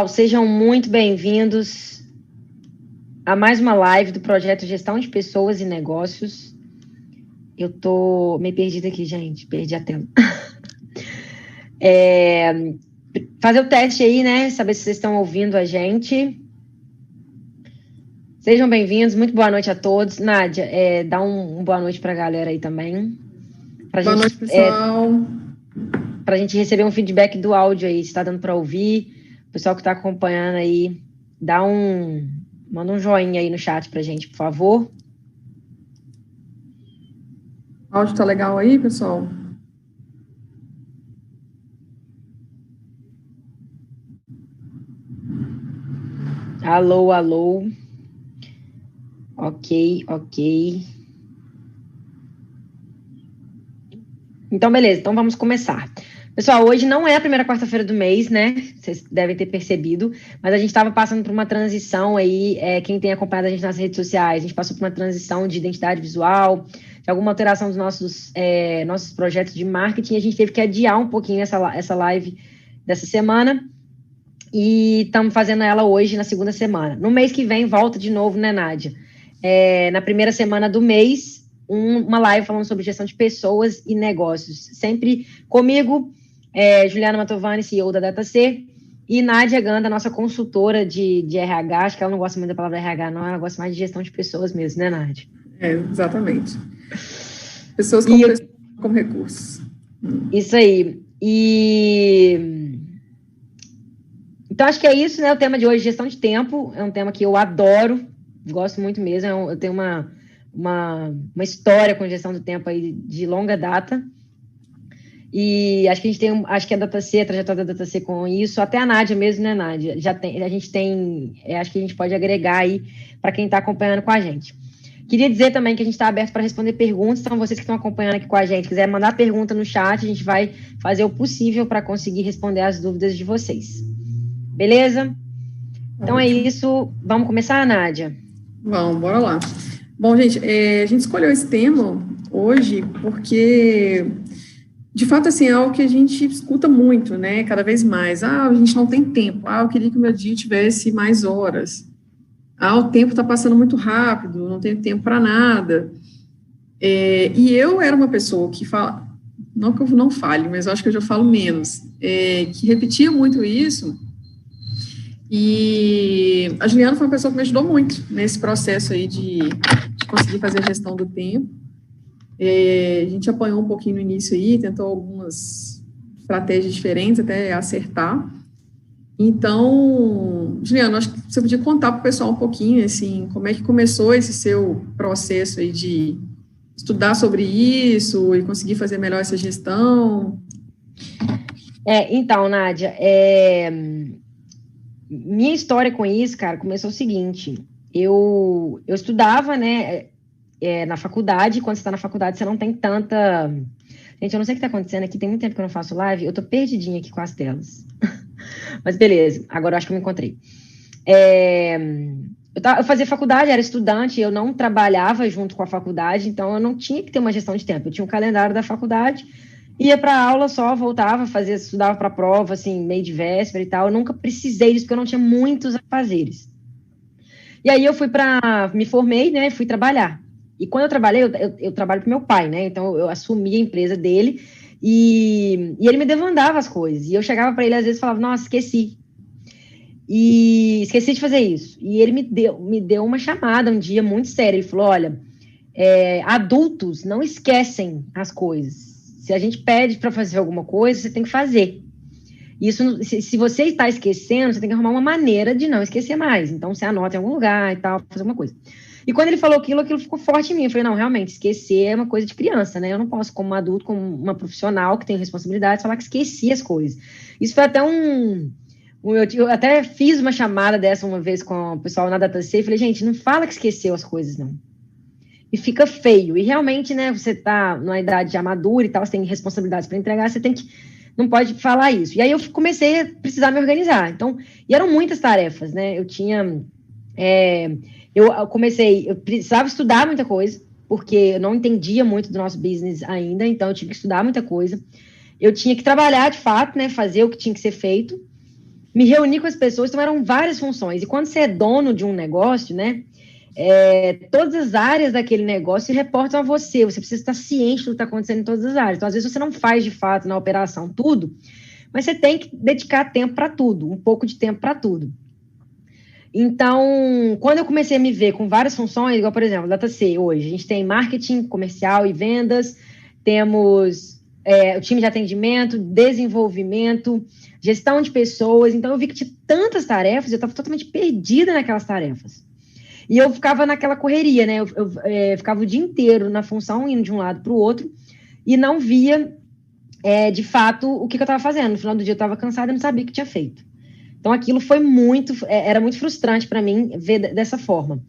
Sejam muito bem-vindos a mais uma live do projeto Gestão de Pessoas e Negócios. Eu tô meio perdida aqui, gente, perdi a tela. Fazer o teste aí, né? Saber se vocês estão ouvindo a gente. Sejam bem-vindos, muito boa noite a todos. Nádia, dá um boa noite para a galera aí também. Boa noite, pessoal. Para a gente receber um feedback do áudio aí, se está dando para ouvir. O pessoal que está acompanhando aí, manda um joinha aí no chat para a gente, por favor. O áudio tá legal aí, pessoal? Alô, alô. Ok. Então, beleza. Então, vamos começar. Pessoal, hoje não é a primeira quarta-feira do mês, né? Vocês devem ter percebido, mas a gente estava passando por uma transição aí, quem tem acompanhado a gente nas redes sociais, a gente passou por uma transição de identidade visual, de alguma alteração dos nossos projetos de marketing, e a gente teve que adiar um pouquinho essa live dessa semana, e estamos fazendo ela hoje, na segunda semana. No mês que vem, volta de novo, né, Nádia? Na primeira semana do mês, uma live falando sobre gestão de pessoas e negócios. Sempre comigo, Juliana Matovani, CEO da DataC, e Nádia Ganda, nossa consultora de RH. Acho que ela não gosta muito da palavra RH, não. Ela gosta mais de gestão de pessoas mesmo, né, Nádia? Exatamente. Pessoas como recursos. Isso aí. Então, acho que é isso, né? O tema de hoje, gestão de tempo. É um tema que eu adoro, gosto muito mesmo. Eu tenho uma história com gestão do tempo aí de longa data. E acho que acho que a DataC, a trajetória da DataC com isso, até a Nádia mesmo, né, Nádia? Acho que a gente pode agregar aí para quem está acompanhando com a gente. Queria dizer também que a gente está aberto para responder perguntas, então vocês que estão acompanhando aqui com a gente, quiser mandar pergunta no chat, a gente vai fazer o possível para conseguir responder as dúvidas de vocês. Beleza? Então é isso. Vamos começar, Nádia? Vamos, bora lá. Bom, gente, a gente escolheu esse tema hoje porque, de fato, assim, é algo que a gente escuta muito, né? Cada vez mais. A gente não tem tempo. Eu queria que o meu dia tivesse mais horas. O tempo está passando muito rápido, não tenho tempo para nada. E eu era uma pessoa que fala, não que eu não fale, mas eu acho que eu já falo menos, que repetia muito isso. E a Juliana foi uma pessoa que me ajudou muito nesse processo aí de conseguir fazer a gestão do tempo. A gente apanhou um pouquinho no início aí, tentou algumas estratégias diferentes até acertar. Então, Juliana, acho que você podia contar para o pessoal um pouquinho, assim, como é que começou esse seu processo aí de estudar sobre isso e conseguir fazer melhor essa gestão. Então, Nádia, minha história com isso, cara, começou o seguinte, eu estudava, né, na faculdade. Quando você está na faculdade, você não tem tanta... Gente, eu não sei o que está acontecendo aqui, tem muito tempo que eu não faço live, eu tô perdidinha aqui com as telas. Mas beleza, agora eu acho que eu me encontrei. Eu fazia faculdade, era estudante, eu não trabalhava junto com a faculdade, então eu não tinha que ter uma gestão de tempo. Eu tinha um calendário da faculdade, ia para aula só, voltava, estudava para prova, assim, meio de véspera e tal. Eu nunca precisei disso, porque eu não tinha muitos afazeres. E aí eu me formei, né, fui trabalhar. E quando eu trabalhei, eu trabalho para meu pai, né, então eu assumi a empresa dele e ele me demandava as coisas. E eu chegava para ele, às vezes, e falava, nossa, esqueci de fazer isso. E ele me deu uma chamada um dia muito séria. Ele falou, olha, adultos não esquecem as coisas. Se a gente pede para fazer alguma coisa, você tem que fazer. Isso, se você está esquecendo, você tem que arrumar uma maneira de não esquecer mais. Então, você anota em algum lugar e tal, fazer alguma coisa. E quando ele falou aquilo ficou forte em mim. Eu falei, não, realmente, esquecer é uma coisa de criança, né? Eu não posso, como adulto, como uma profissional que tem responsabilidade, falar que esqueci as coisas. Isso foi até eu até fiz uma chamada dessa uma vez com o pessoal na DataC e falei, gente, não fala que esqueceu as coisas, não. E fica feio. E realmente, né, você tá numa idade já madura e tal, você tem responsabilidades para entregar, você não pode falar isso. E aí eu comecei a precisar me organizar. Então, e eram muitas tarefas, né? Eu precisava estudar muita coisa, porque eu não entendia muito do nosso business ainda, então eu tinha que estudar muita coisa. Eu tinha que trabalhar, de fato, né, fazer o que tinha que ser feito. me reuni com as pessoas, então eram várias funções. E quando você é dono de um negócio, né, todas as áreas daquele negócio se reportam a você. Você precisa estar ciente do que está acontecendo em todas as áreas. Então, às vezes, você não faz, de fato, na operação tudo, mas você tem que dedicar tempo para tudo, um pouco de tempo para tudo. Então, quando eu comecei a me ver com várias funções, igual, por exemplo, DataC, hoje, a gente tem marketing, comercial e vendas, temos o time de atendimento, desenvolvimimento, gestão de pessoas. Então, eu vi que tinha tantas tarefas, eu estava totalmente perdida naquelas tarefas. E eu ficava naquela correria, né? Eu ficava o dia inteiro na função, indo de um lado para o outro, e não via, de fato, o que eu estava fazendo. No final do dia, eu estava cansada e não sabia o que tinha feito. Então, aquilo foi era muito frustrante para mim ver dessa forma.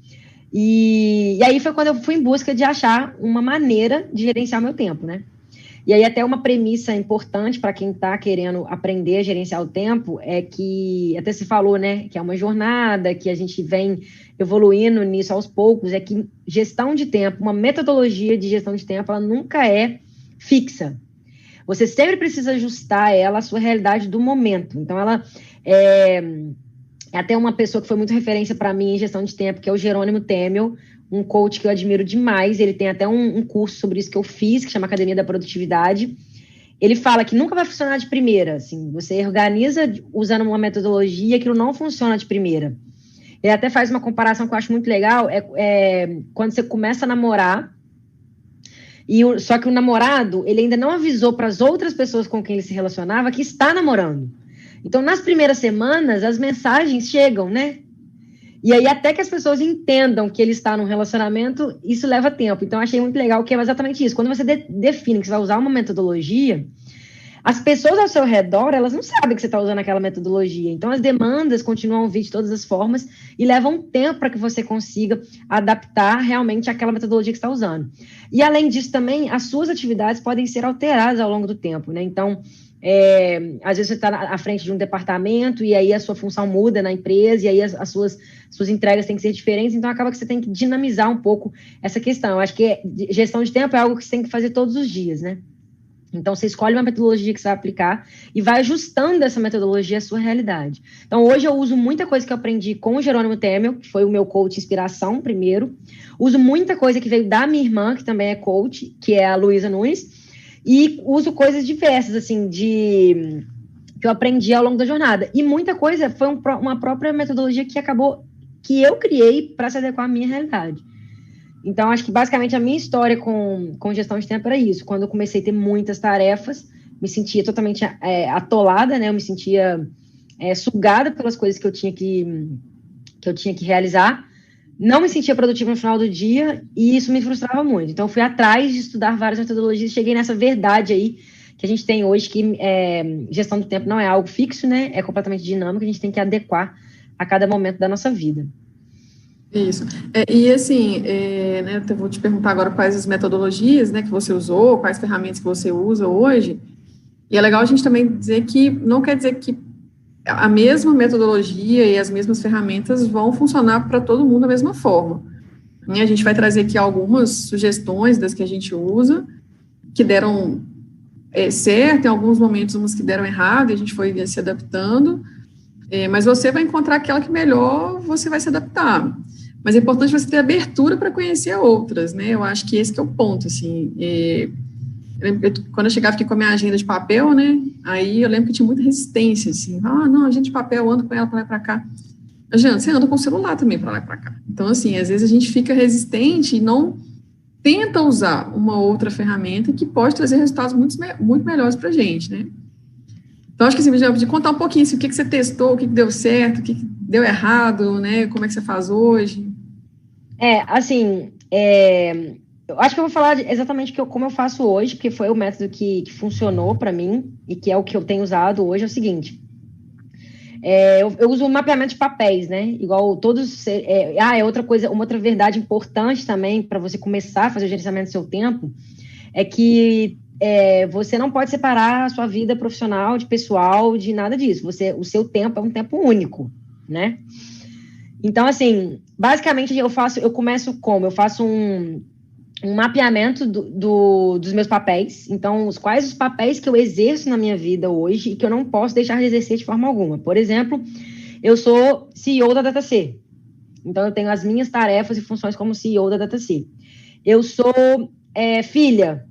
E aí foi quando eu fui em busca de achar uma maneira de gerenciar meu tempo, né? E aí até uma premissa importante para quem está querendo aprender a gerenciar o tempo é que, até se falou, né, que é uma jornada, que a gente vem evoluindo nisso aos poucos, é que gestão de tempo, uma metodologia de gestão de tempo, ela nunca é fixa. Você sempre precisa ajustar ela à sua realidade do momento. Então, ela é até uma pessoa que foi muito referência para mim em gestão de tempo, que é o Jerônimo Temel, um coach que eu admiro demais. Ele tem até um curso sobre isso que eu fiz, que chama Academia da Produtividade. Ele fala que nunca vai funcionar de primeira. Assim, você organiza usando uma metodologia, aquilo não funciona de primeira. Ele até faz uma comparação que eu acho muito legal, quando você começa a namorar, só que o namorado, ele ainda não avisou para as outras pessoas com quem ele se relacionava que está namorando. Então, nas primeiras semanas, as mensagens chegam, né? E aí, até que as pessoas entendam que ele está num relacionamento, isso leva tempo. Então, eu achei muito legal que é exatamente isso. Quando você define que você vai usar uma metodologia, as pessoas ao seu redor, elas não sabem que você está usando aquela metodologia. Então, as demandas continuam a vir de todas as formas e levam tempo para que você consiga adaptar realmente aquela metodologia que você está usando. E, além disso, também, as suas atividades podem ser alteradas ao longo do tempo, né? Então, às vezes você está à frente de um departamento e aí a sua função muda na empresa e aí as suas entregas têm que ser diferentes, então acaba que você tem que dinamizar um pouco essa questão. Eu acho que gestão de tempo é algo que você tem que fazer todos os dias, né? Então, você escolhe uma metodologia que você vai aplicar e vai ajustando essa metodologia à sua realidade. Então, hoje eu uso muita coisa que eu aprendi com o Jerônimo Temel, que foi o meu coach inspiração primeiro. Uso muita coisa que veio da minha irmã, que também é coach, que é a Luísa Nunes. E uso coisas diversas, assim, que eu aprendi ao longo da jornada. E muita coisa foi uma própria metodologia que eu criei para se adequar à minha realidade. Então, acho que basicamente a minha história com gestão de tempo era isso. Quando eu comecei a ter muitas tarefas, me sentia totalmente atolada, né? Eu me sentia sugada pelas coisas que eu tinha que realizar. Não me sentia produtiva no final do dia e isso me frustrava muito. Então, eu fui atrás de estudar várias metodologias e cheguei nessa verdade aí que a gente tem hoje, que gestão do tempo não é algo fixo, né? É completamente dinâmico, a gente tem que adequar a cada momento da nossa vida. Isso. E assim, né, eu vou te perguntar agora quais as metodologias, né, que você usou, quais ferramentas que você usa hoje. E é legal a gente também dizer que não quer dizer que a mesma metodologia e as mesmas ferramentas vão funcionar para todo mundo da mesma forma. E a gente vai trazer aqui algumas sugestões das que a gente usa, que deram certo, em alguns momentos umas que deram errado, e a gente foi se adaptando, mas você vai encontrar aquela que melhor você vai se adaptar. Mas é importante você ter abertura para conhecer outras, né? Eu acho que esse que é o ponto, assim. Quando eu chegava aqui com a minha agenda de papel, né, aí eu lembro que tinha muita resistência, assim, não, agenda de papel, eu ando com ela para lá e para cá. Gente, você anda com o celular também para lá e para cá. Então, assim, às vezes a gente fica resistente e não tenta usar uma outra ferramenta que pode trazer resultados muito melhores para a gente, né. Então, acho que, assim, de contar um pouquinho, assim, o que você testou, o que deu certo, o que deu errado, né, como é que você faz hoje. Eu acho que eu vou falar exatamente como eu faço hoje, porque foi o método que funcionou para mim e que é o que eu tenho usado hoje. É o seguinte, eu uso um mapeamento de papéis, né? Igual todos. Outra coisa, uma outra verdade importante também para você começar a fazer o gerenciamento do seu tempo é que você não pode separar a sua vida profissional de pessoal, de nada disso. O seu tempo é um tempo único, né? Então, assim, basicamente eu faço um um mapeamento dos meus papéis. Então, quais os papéis que eu exerço na minha vida hoje e que eu não posso deixar de exercer de forma alguma. Por exemplo, eu sou CEO da DataC. Então, eu tenho as minhas tarefas e funções como CEO da DataC. Eu sou filha.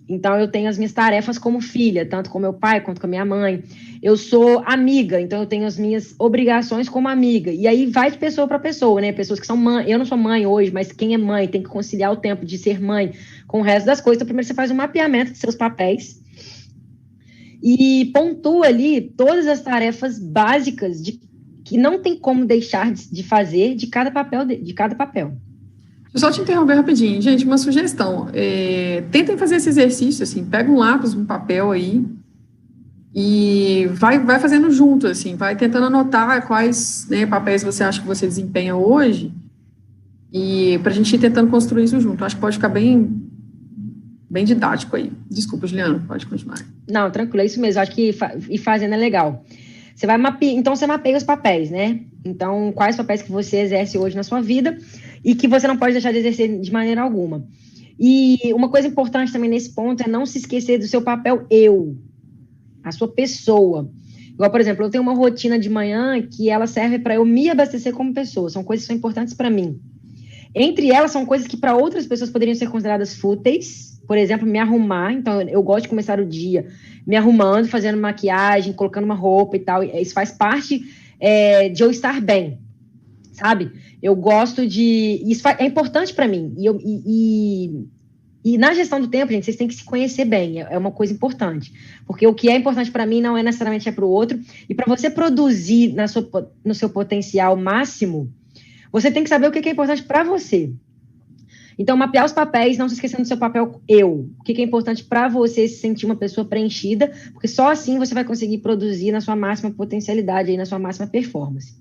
Então, eu tenho as minhas tarefas como filha, tanto com meu pai quanto com a minha mãe. Eu sou amiga, então eu tenho as minhas obrigações como amiga. E aí vai de pessoa para pessoa, né? Pessoas que são mãe. Eu não sou mãe hoje, mas quem é mãe tem que conciliar o tempo de ser mãe com o resto das coisas. Então, primeiro você faz um mapeamento de seus papéis e pontua ali todas as tarefas básicas que não tem como deixar de fazer de cada papel. Deixa eu só te interromper rapidinho. Gente, uma sugestão. Tentem fazer esse exercício, assim, pega um lápis, um papel aí e vai fazendo junto, assim, vai tentando anotar quais, né, papéis você acha que você desempenha hoje e para a gente ir tentando construir isso junto. Acho que pode ficar bem didático aí. Desculpa, Juliana, pode continuar. Não, tranquilo, é isso mesmo. Acho que ir fazendo é legal. Você vai mapear, então você mapeia os papéis, né? Então, quais papéis que você exerce hoje na sua vida e que você não pode deixar de exercer de maneira alguma. E uma coisa importante também nesse ponto é não se esquecer do seu papel a sua pessoa. Igual, por exemplo, eu tenho uma rotina de manhã que ela serve para eu me abastecer como pessoa. São coisas que são importantes para mim. Entre elas, são coisas que para outras pessoas poderiam ser consideradas fúteis. Por exemplo, me arrumar. Então, eu gosto de começar o dia me arrumando, fazendo maquiagem, colocando uma roupa e tal. Isso faz parte de eu estar bem, sabe? Eu gosto de... Isso é importante para mim. E na gestão do tempo, gente, vocês têm que se conhecer bem. É uma coisa importante. Porque o que é importante para mim não é necessariamente para o outro. E para você produzir no seu potencial máximo, você tem que saber o que é importante para você. Então, mapear os papéis, não se esquecendo do seu papel o que é importante para você se sentir uma pessoa preenchida, porque só assim você vai conseguir produzir na sua máxima potencialidade, aí, na sua máxima performance.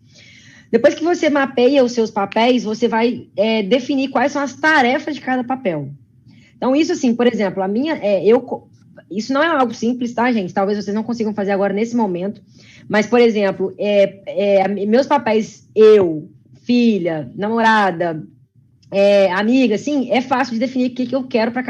Depois que você mapeia os seus papéis, você vai definir quais são as tarefas de cada papel. Então, isso assim, por exemplo, isso não é algo simples, tá, gente? Talvez vocês não consigam fazer agora nesse momento, mas, por exemplo, meus papéis, filha, namorada, amiga, assim, é fácil de definir o que eu quero para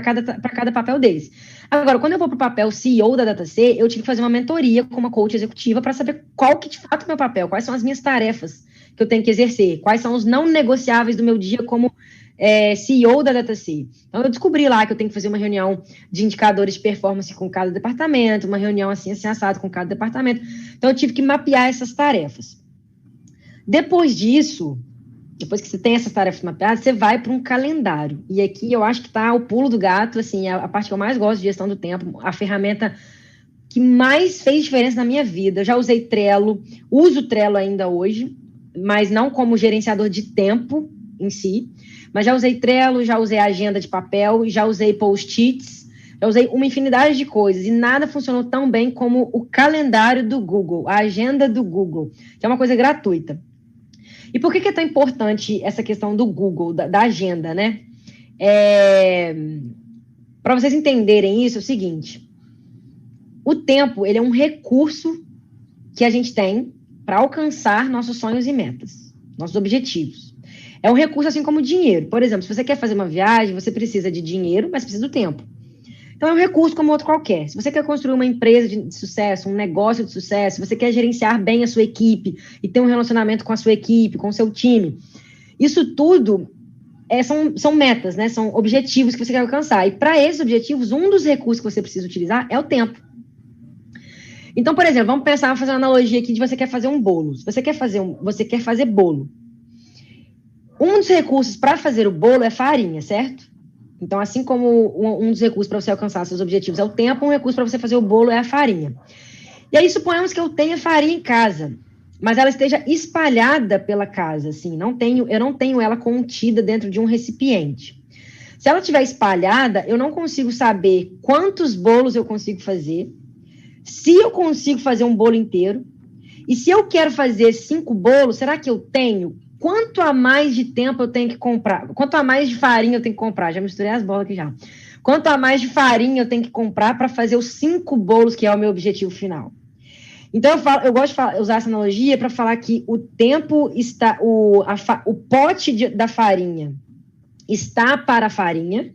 cada papel deles. Agora, quando eu vou para o papel CEO da DataC, eu tive que fazer uma mentoria com uma coach executiva para saber qual que de fato é o meu papel, quais são as minhas tarefas que eu tenho que exercer, quais são os não negociáveis do meu dia como CEO da DataC. Então, eu descobri lá que eu tenho que fazer uma reunião de indicadores de performance com cada departamento, uma reunião assim assado com cada departamento. Então, eu tive que mapear essas tarefas. Depois disso, depois que você tem essas tarefas mapeadas, você vai para um calendário. E aqui eu acho que está o pulo do gato, assim, a parte que eu mais gosto de gestão do tempo, a ferramenta que mais fez diferença na minha vida. Eu já usei Trello, uso Trello ainda hoje, mas não como gerenciador de tempo em si, mas já usei Trello, já usei agenda de papel, já usei post-its, já usei uma infinidade de coisas, e nada funcionou tão bem como o calendário do Google, a agenda do Google, que é uma coisa gratuita. E por que é tão importante essa questão do Google, da agenda, né? Para vocês entenderem isso, é o seguinte: o tempo, ele é um recurso que a gente tem para alcançar nossos sonhos e metas, nossos objetivos. É um recurso assim como o dinheiro. Por exemplo, se você quer fazer uma viagem, você precisa de dinheiro, mas precisa do tempo. Então, é um recurso como outro qualquer. Se você quer construir uma empresa de sucesso, um negócio de sucesso, se você quer gerenciar bem a sua equipe e ter um relacionamento com a sua equipe, com o seu time, isso tudo são metas, né? São objetivos que você quer alcançar. E para esses objetivos, um dos recursos que você precisa utilizar é o tempo. Então, por exemplo, vamos fazer uma analogia aqui de você quer fazer um bolo. Se você quer fazer bolo. Um dos recursos para fazer o bolo é farinha, certo? Então, assim como um dos recursos para você alcançar seus objetivos é o tempo, um recurso para você fazer o bolo é a farinha. E aí, suponhamos que eu tenha farinha em casa, mas ela esteja espalhada pela casa, assim, eu não tenho ela contida dentro de um recipiente. Se ela estiver espalhada, eu não consigo saber quantos bolos eu consigo fazer, se eu consigo fazer um bolo inteiro, e se eu quero fazer 5 bolos, será que eu tenho? Quanto a mais de tempo eu tenho que comprar? Quanto a mais de farinha eu tenho que comprar? Já misturei as bolas aqui já. Quanto a mais de farinha eu tenho que comprar para fazer os 5 bolos, que é o meu objetivo final? Então, eu gosto de usar essa analogia para falar que o tempo está... O pote da farinha está para a farinha,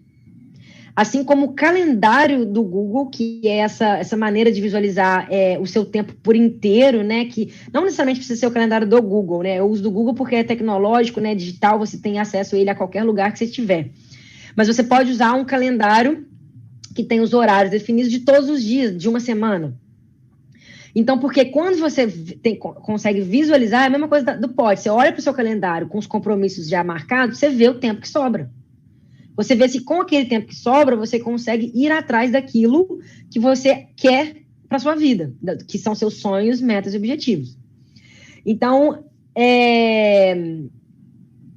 assim como o calendário do Google, que é essa maneira de visualizar o seu tempo por inteiro, né? Que não necessariamente precisa ser o calendário do Google, né? Eu uso do Google porque é tecnológico, né? Digital, você tem acesso a ele a qualquer lugar que você estiver. Mas você pode usar um calendário que tem os horários definidos de todos os dias, de uma semana. Então, porque quando você consegue visualizar, é a mesma coisa do pote. Você olha para o seu calendário com os compromissos já marcados, você vê o tempo que sobra. Você vê se com aquele tempo que sobra, você consegue ir atrás daquilo que você quer para sua vida, que são seus sonhos, metas e objetivos. Então,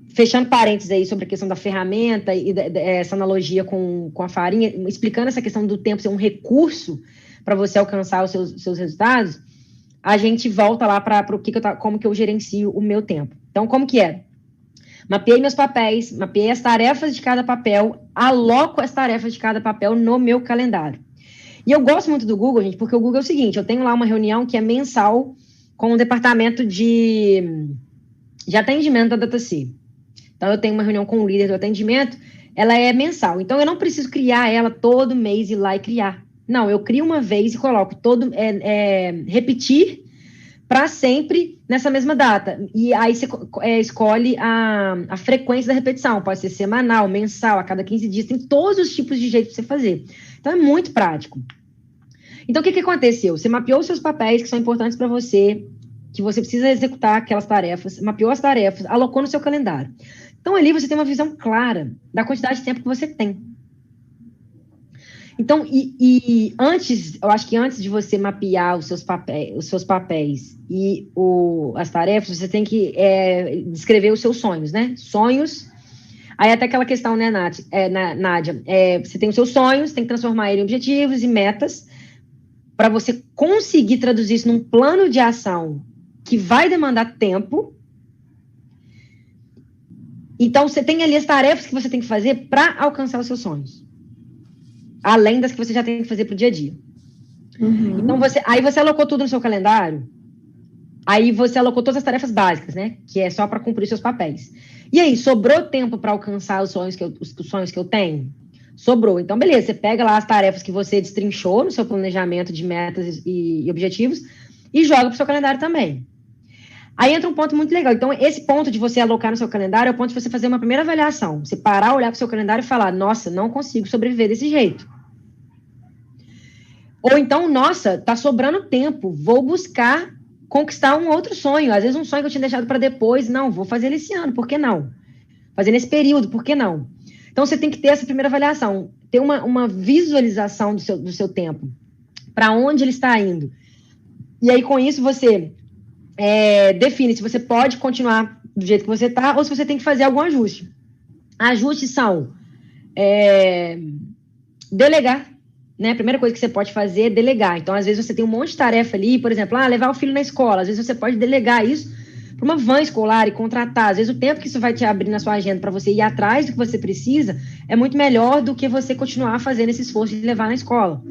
fechando parênteses aí sobre a questão da ferramenta e essa analogia com a farinha, explicando essa questão do tempo ser um recurso para você alcançar os seus resultados, a gente volta lá para como que eu gerencio o meu tempo. Então, como que é? Mapeei meus papéis, mapeei as tarefas de cada papel, aloco as tarefas de cada papel no meu calendário. E eu gosto muito do Google, gente, porque o Google é o seguinte, eu tenho lá uma reunião que é mensal com o departamento de atendimento da DataC. Então, eu tenho uma reunião com o líder do atendimento, ela é mensal. Então, eu não preciso criar ela todo mês, ir lá e criar. Não, eu crio uma vez e coloco repetir para sempre nessa mesma data. E aí você escolhe a frequência da repetição. Pode ser semanal, mensal, a cada 15 dias. Tem todos os tipos de jeito de você fazer. Então, é muito prático. Então, o que aconteceu? Você mapeou os seus papéis que são importantes para você, que você precisa executar aquelas tarefas, mapeou as tarefas, alocou no seu calendário. Então, ali você tem uma visão clara da quantidade de tempo que você tem. Então, eu acho que antes de você mapear os seus papéis e as tarefas, você tem que descrever os seus sonhos, né? Sonhos. Aí até aquela questão, né, Nádia? Você tem os seus sonhos, tem que transformar ele em objetivos e metas para você conseguir traduzir isso num plano de ação que vai demandar tempo. Então, você tem ali as tarefas que você tem que fazer para alcançar os seus sonhos. Além das que você já tem que fazer para o dia a dia. Uhum. Então, aí você alocou tudo no seu calendário, aí você alocou todas as tarefas básicas, né? Que é só para cumprir seus papéis. E aí, sobrou tempo para alcançar os sonhos que eu tenho? Sobrou. Então, beleza, você pega lá as tarefas que você destrinchou no seu planejamento de metas e objetivos e joga para o seu calendário também. Aí entra um ponto muito legal. Então, esse ponto de você alocar no seu calendário é o ponto de você fazer uma primeira avaliação. Você parar, olhar para o seu calendário e falar, nossa, não consigo sobreviver desse jeito. Ou então, nossa, tá sobrando tempo, vou buscar conquistar um outro sonho. Às vezes um sonho que eu tinha deixado para depois, não, vou fazer ele esse ano, por que não? Fazer nesse período, por que não? Então, você tem que ter essa primeira avaliação, ter uma visualização do seu tempo, para onde ele está indo. E aí, com isso, você define se você pode continuar do jeito que você está ou se você tem que fazer algum ajuste. Ajustes são delegar, né? A primeira coisa que você pode fazer é delegar. Então, às vezes, você tem um monte de tarefa ali, por exemplo, levar o filho na escola. Às vezes, você pode delegar isso para uma van escolar e contratar. Às vezes, o tempo que isso vai te abrir na sua agenda para você ir atrás do que você precisa é muito melhor do que você continuar fazendo esse esforço de levar na escola.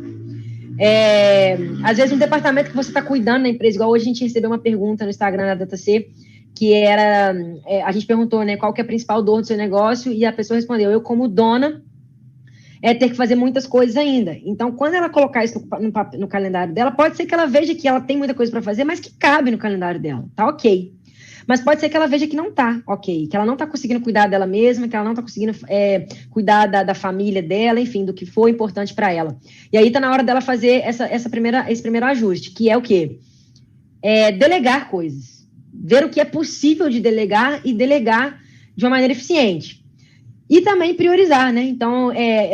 Às vezes, um departamento que você está cuidando na empresa, igual hoje a gente recebeu uma pergunta no Instagram da DataC, que era, a gente perguntou, né, qual que é a principal dor do seu negócio, e a pessoa respondeu, eu como dona, ter que fazer muitas coisas ainda. Então, quando ela colocar isso no calendário dela, pode ser que ela veja que ela tem muita coisa para fazer, mas que cabe no calendário dela, tá ok. Mas pode ser que ela veja que não tá ok, que ela não tá conseguindo cuidar dela mesma, que ela não tá conseguindo cuidar da família dela, enfim, do que for importante para ela. E aí tá na hora dela fazer esse primeiro ajuste, que é o quê? Delegar coisas. Ver o que é possível de delegar e delegar de uma maneira eficiente. E também priorizar, né? Então,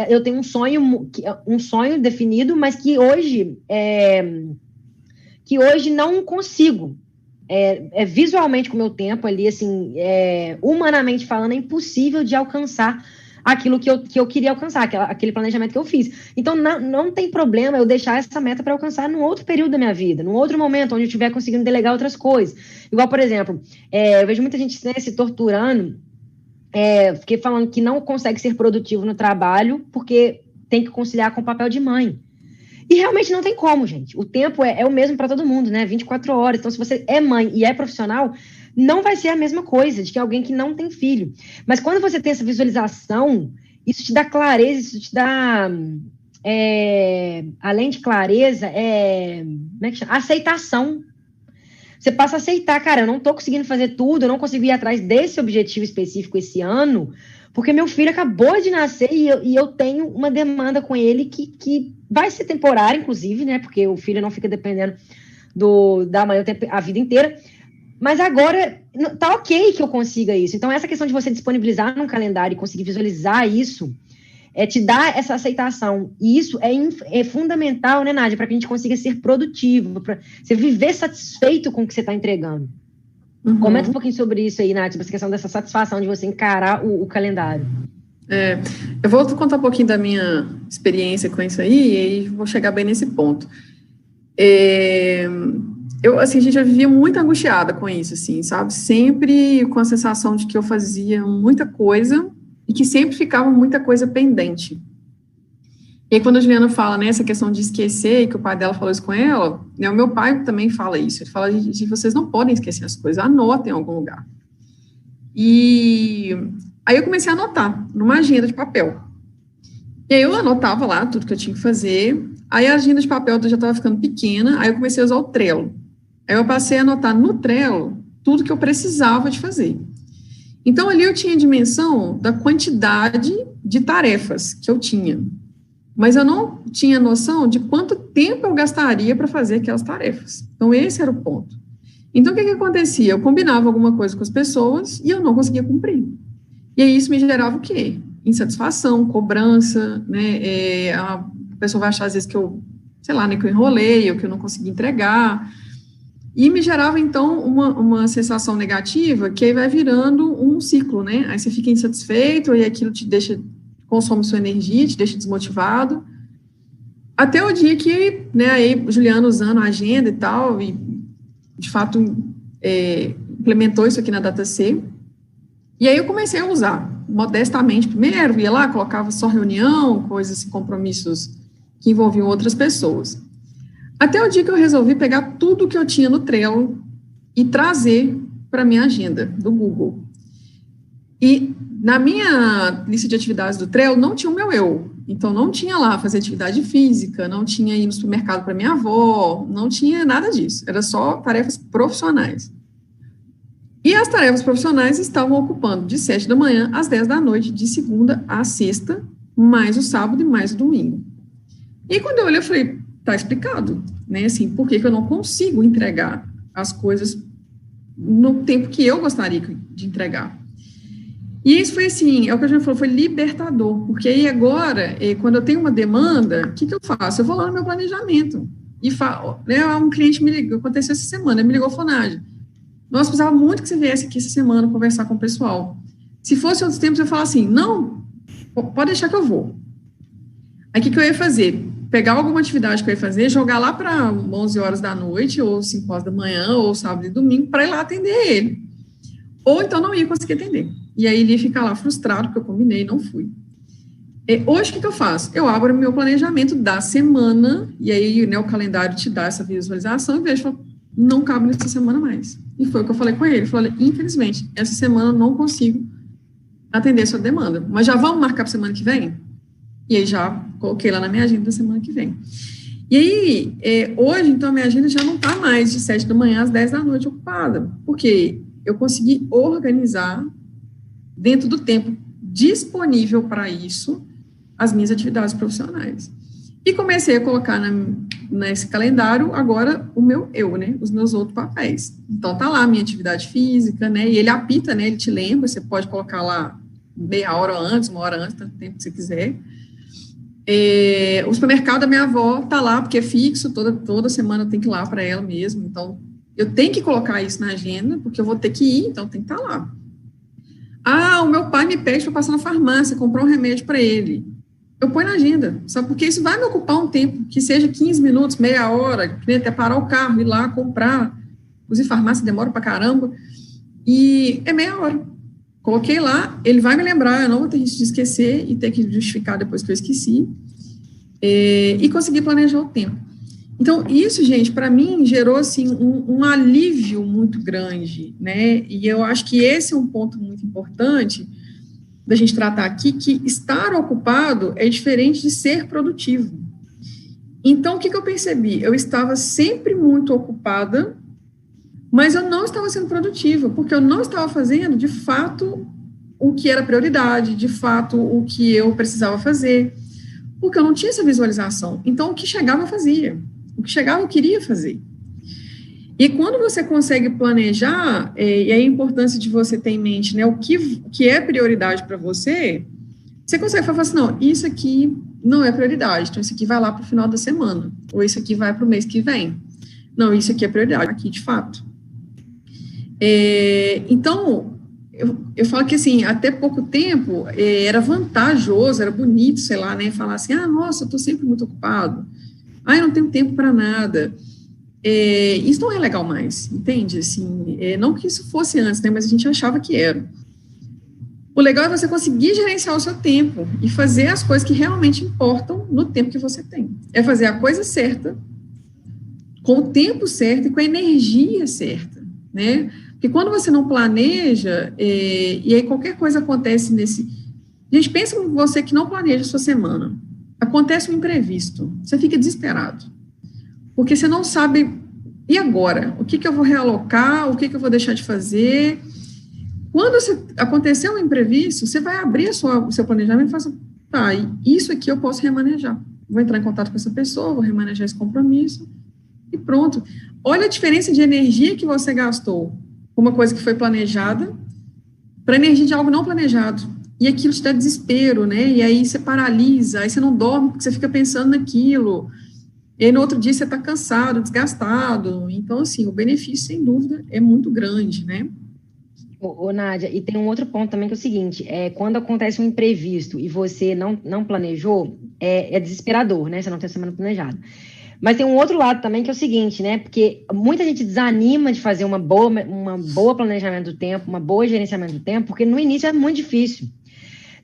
eu tenho um sonho definido, mas que hoje não consigo. Visualmente com o meu tempo ali, assim, humanamente falando, é impossível de alcançar aquilo que eu queria alcançar, aquele planejamento que eu fiz. Então, não tem problema eu deixar essa meta para alcançar num outro período da minha vida, num outro momento, onde eu estiver conseguindo delegar outras coisas. Igual, por exemplo, eu vejo muita gente, né, se torturando, fiquei falando que não consegue ser produtivo no trabalho porque tem que conciliar com o papel de mãe. E realmente não tem como, gente. O tempo é o mesmo para todo mundo, né? 24 horas. Então, se você é mãe e é profissional, não vai ser a mesma coisa de que alguém que não tem filho. Mas quando você tem essa visualização, isso te dá clareza, isso te dá, além de clareza, como é que chama? Aceitação. Você passa a aceitar, cara, eu não tô conseguindo fazer tudo, eu não consigo ir atrás desse objetivo específico esse ano, porque meu filho acabou de nascer e eu tenho uma demanda com ele que vai ser temporária, inclusive, né? Porque o filho não fica dependendo da mãe a vida inteira. Mas agora tá ok que eu consiga isso. Então, essa questão de você disponibilizar num calendário e conseguir visualizar isso, te dá essa aceitação. E isso é fundamental, né, Nádia, para que a gente consiga ser produtivo, para você viver satisfeito com o que você está entregando. Uhum. Comenta um pouquinho sobre isso aí, Nádia, sobre essa questão dessa satisfação de você encarar o calendário. Eu vou contar um pouquinho da minha experiência com isso aí, e aí vou chegar bem nesse ponto. Gente, eu vivia muito angustiada com isso, assim, sabe? Sempre com a sensação de que eu fazia muita coisa e que sempre ficava muita coisa pendente. E aí, quando a Juliana fala, né, essa questão de esquecer, e que o pai dela falou isso com ela, né, o meu pai também fala isso. Ele fala, gente, vocês não podem esquecer as coisas, anotem em algum lugar. E aí eu comecei a anotar numa agenda de papel. E aí eu anotava lá tudo que eu tinha que fazer. Aí a agenda de papel já estava ficando pequena, aí eu comecei a usar o Trello. Aí eu passei a anotar no Trello tudo que eu precisava de fazer. Então, ali eu tinha dimensão da quantidade de tarefas que eu tinha. Mas eu não tinha noção de quanto tempo eu gastaria para fazer aquelas tarefas. Então, esse era o ponto. Então, o que acontecia? Eu combinava alguma coisa com as pessoas e eu não conseguia cumprir. E aí, isso me gerava o quê? Insatisfação, cobrança, né? A pessoa vai achar, às vezes, que eu, sei lá, né, que eu enrolei, ou que eu não consegui entregar. E me gerava, então, uma sensação negativa, que aí vai virando um ciclo, né? Aí você fica insatisfeito, e aquilo te deixa, consome sua energia, te deixa desmotivado. Até o dia que, né, aí Juliana usando a agenda e tal, e de fato implementou isso aqui na DataC. E aí eu comecei a usar, modestamente primeiro, ia lá, colocava só reunião, coisas, compromissos que envolviam outras pessoas. Até o dia que eu resolvi pegar tudo que eu tinha no Trello e trazer para a minha agenda do Google. E na minha lista de atividades do Trello não tinha o meu eu. Então, não tinha lá fazer atividade física, não tinha ir no supermercado para minha avó, não tinha nada disso. Era só tarefas profissionais. E as tarefas profissionais estavam ocupando de 7 da manhã às 10 da noite, de segunda a sexta, mais o sábado e mais o domingo. E quando eu olhei, eu falei, tá explicado, né, assim, por que eu não consigo entregar as coisas no tempo que eu gostaria de entregar. E isso foi assim, é o que a gente falou, foi libertador, porque aí agora, quando eu tenho uma demanda, o que eu faço? Eu vou lá no meu planejamento e falo, né, um cliente me ligou, aconteceu essa semana, ele me ligou, falou, Nádia, nós precisava muito que você viesse aqui essa semana conversar com o pessoal. Se fosse outros tempos, eu falo assim, não, pode deixar que eu vou. Aí o que eu ia fazer? Pegar alguma atividade que eu ia fazer, jogar lá para 11 horas da noite, ou 5 horas da manhã, ou sábado e domingo, para ir lá atender ele. Ou então não ia conseguir atender. E aí ele ia ficar lá frustrado, porque eu combinei e não fui. Hoje, o que eu faço? Eu abro meu planejamento da semana, e aí, né, o calendário te dá essa visualização, e vejo, não cabe nessa semana mais. E foi o que eu falei com ele. Eu falei, infelizmente, essa semana eu não consigo atender a sua demanda. Mas já vamos marcar para semana que vem? E aí já coloquei lá na minha agenda da semana que vem. E aí, hoje, então, a minha agenda já não está mais de 7 da manhã às 10 da noite ocupada, porque eu consegui organizar, dentro do tempo disponível para isso, as minhas atividades profissionais. E comecei a colocar nesse calendário, agora, o meu eu, né, os meus outros papéis. Então, tá lá a minha atividade física, né, e ele apita, né, ele te lembra, você pode colocar lá meia hora antes, 1 hora antes, tanto tempo que você quiser. O supermercado da minha avó tá lá, porque é fixo, toda semana eu tenho que ir lá para ela mesmo, então eu tenho que colocar isso na agenda, porque eu vou ter que ir, então tem que estar lá. O meu pai me pede para passar na farmácia, comprar um remédio para ele. Eu ponho na agenda, sabe? Porque isso vai me ocupar um tempo, que seja 15 minutos, meia hora, até parar o carro, ir lá, comprar. Inclusive, farmácia demora para caramba. E é meia hora. Coloquei lá, ele vai me lembrar, eu não vou ter risco de esquecer e ter que justificar depois que eu esqueci. E conseguir planejar o tempo. Então, isso, gente, para mim, gerou, assim, um alívio muito grande, né? E eu acho que esse é um ponto muito importante da gente tratar aqui, que estar ocupado é diferente de ser produtivo. Então, o que eu percebi? Eu estava sempre muito ocupada, mas eu não estava sendo produtiva, porque eu não estava fazendo, de fato, o que era prioridade, de fato, o que eu precisava fazer, porque eu não tinha essa visualização. Então, o que chegava, eu fazia. O que chegava, eu queria fazer. E quando você consegue planejar, e aí a importância de você ter em mente, né, o que é prioridade para você, você consegue falar assim, não, isso aqui não é prioridade, então isso aqui vai lá para o final da semana, ou isso aqui vai para o mês que vem. Não, isso aqui é prioridade, aqui de fato. Então, eu falo que, assim, até pouco tempo, era vantajoso, era bonito, sei lá, né, falar assim, nossa, eu estou sempre muito ocupado, eu não tenho tempo para nada. Isso não é legal mais, entende? Assim, não que isso fosse antes, né, mas a gente achava que era. O legal é você conseguir gerenciar o seu tempo e fazer as coisas que realmente importam no tempo que você tem. É fazer a coisa certa, com o tempo certo e com a energia certa, né? Porque quando você não planeja, e aí qualquer coisa acontece nesse... Gente, pensa em você que não planeja a sua semana. Acontece um imprevisto, você fica desesperado. Porque você não sabe, e agora? O que eu vou realocar? O que eu vou deixar de fazer? Quando acontecer um imprevisto, você vai abrir o seu planejamento e falar assim, tá, isso aqui eu posso remanejar. Vou entrar em contato com essa pessoa, vou remanejar esse compromisso, e pronto. Olha a diferença de energia que você gastou com uma coisa que foi planejada para energia de algo não planejado. E aquilo te dá desespero, né? E aí você paralisa, aí você não dorme porque você fica pensando naquilo. E aí no outro dia você está cansado, desgastado. Então, assim, o benefício, sem dúvida, é muito grande, né? Ô, Nádia, e tem um outro ponto também que é o seguinte, quando acontece um imprevisto e você não planejou, é desesperador, né? Você não tem a semana planejada. Mas tem um outro lado também que é o seguinte, né? Porque muita gente desanima de fazer uma boa planejamento do tempo, uma boa gerenciamento do tempo, porque no início é muito difícil.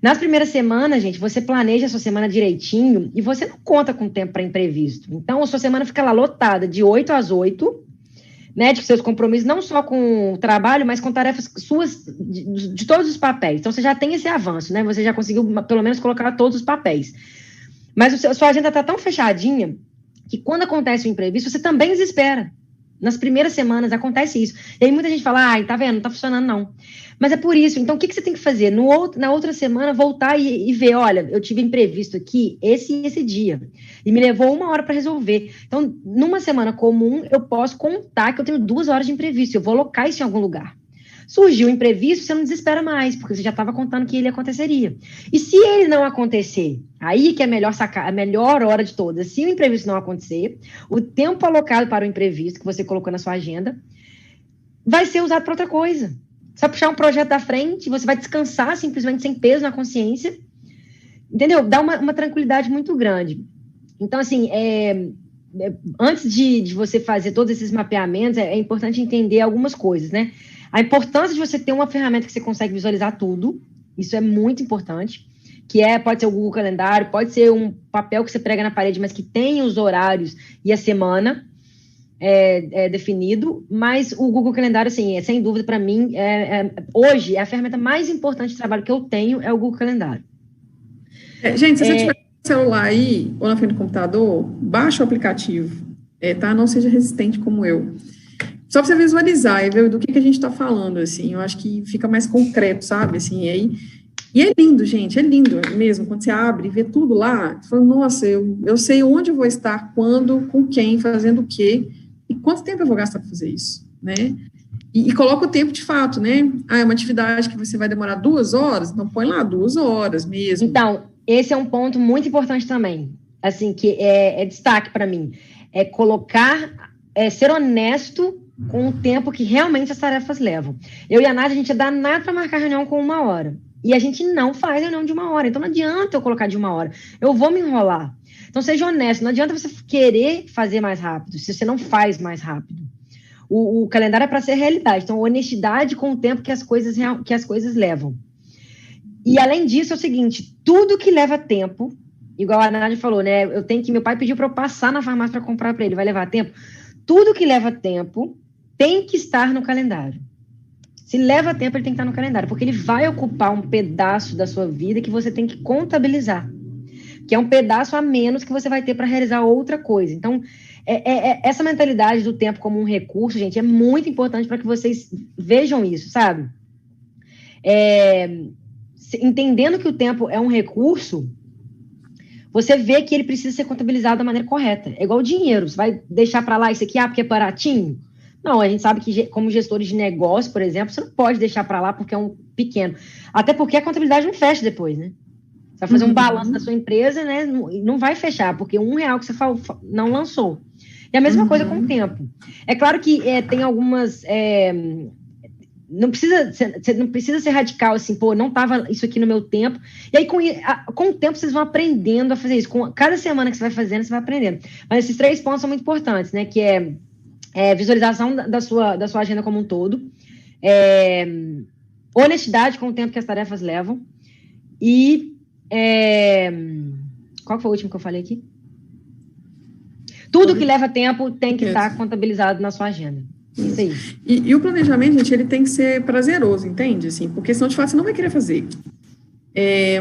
Nas primeiras semanas, gente, você planeja a sua semana direitinho e você não conta com tempo para imprevisto. Então, a sua semana fica lá lotada de 8 às 8, né, de seus compromissos, não só com o trabalho, mas com tarefas suas de todos os papéis. Então, você já tem esse avanço, né? Você já conseguiu, pelo menos, colocar todos os papéis. Mas a sua agenda está tão fechadinha que quando acontece o imprevisto, você também desespera. Nas primeiras semanas acontece isso. E aí muita gente fala, tá vendo, não tá funcionando não. Mas é por isso. Então, o que você tem que fazer? Na outra semana, voltar e ver, olha, eu tive imprevisto aqui esse dia. E me levou 1 hora para resolver. Então, numa semana comum, eu posso contar que eu tenho 2 horas de imprevisto. Eu vou alocar isso em algum lugar. Surgiu o imprevisto, você não desespera mais, porque você já estava contando que ele aconteceria. E se ele não acontecer, aí que é a melhor hora de todas. Se o imprevisto não acontecer, o tempo alocado para o imprevisto que você colocou na sua agenda vai ser usado para outra coisa. Você vai puxar um projeto da frente, você vai descansar simplesmente sem peso na consciência, entendeu? Dá uma tranquilidade muito grande. Então, assim, antes de você fazer todos esses mapeamentos, é importante entender algumas coisas, né? A importância de você ter uma ferramenta que você consegue visualizar tudo, isso é muito importante, pode ser o Google Calendário, pode ser um papel que você prega na parede, mas que tem os horários e a semana definido, mas o Google Calendário, assim, sem dúvida, para mim, hoje, é a ferramenta mais importante de trabalho que eu tenho, é o Google Calendário. Gente, se você tiver no celular aí, ou na frente do computador, baixa o aplicativo, tá? Não seja resistente como eu. Só para você visualizar e ver do que a gente está falando, assim, eu acho que fica mais concreto, sabe, assim, e é lindo, gente, é lindo mesmo, quando você abre e vê tudo lá, você fala, nossa, eu sei onde eu vou estar, quando, com quem, fazendo o quê, e quanto tempo eu vou gastar para fazer isso, né, e coloca o tempo de fato, né, é uma atividade que você vai demorar 2 horas, então põe lá 2 horas mesmo. Então, esse é um ponto muito importante também, assim, que é destaque para mim, ser honesto com o tempo que realmente as tarefas levam. Eu e a Nádia, a gente é danado para marcar reunião com 1 hora. E a gente não faz reunião de 1 hora. Então, não adianta eu colocar de 1 hora. Eu vou me enrolar. Então, seja honesto. Não adianta você querer fazer mais rápido, se você não faz mais rápido. O calendário é para ser realidade. Então, honestidade com o tempo que as coisas levam. E, além disso, é o seguinte, tudo que leva tempo igual a Nádia falou, né? Meu pai pediu para eu passar na farmácia para comprar para ele, vai levar tempo. Tudo que leva tempo tem que estar no calendário. Se leva tempo, ele tem que estar no calendário, porque ele vai ocupar um pedaço da sua vida que você tem que contabilizar, que é um pedaço a menos que você vai ter para realizar outra coisa. Então, essa mentalidade do tempo como um recurso, gente, é muito importante para que vocês vejam isso, sabe? Entendendo que o tempo é um recurso, você vê que ele precisa ser contabilizado da maneira correta. É igual o dinheiro, você vai deixar para lá isso aqui, porque é baratinho? Não, a gente sabe que como gestores de negócio, por exemplo, você não pode deixar para lá porque é um pequeno. Até porque a contabilidade não fecha depois, né? Você vai fazer um balanço da sua empresa, né? Não vai fechar, porque R$1 que você não lançou. E a mesma coisa com o tempo. É claro que tem algumas... Você não precisa ser radical, assim, não estava isso aqui no meu tempo. E aí, com o tempo, vocês vão aprendendo a fazer isso. Com cada semana que você vai fazendo, você vai aprendendo. Mas esses 3 pontos são muito importantes, né? Que visualização da sua agenda como um todo, honestidade com o tempo que as tarefas levam e qual foi o último que eu falei aqui? Tudo que leva tempo tem que estar contabilizado na sua agenda. Isso aí. E o planejamento, gente, ele tem que ser prazeroso, entende? Assim, porque senão, de fato, você não vai querer fazer.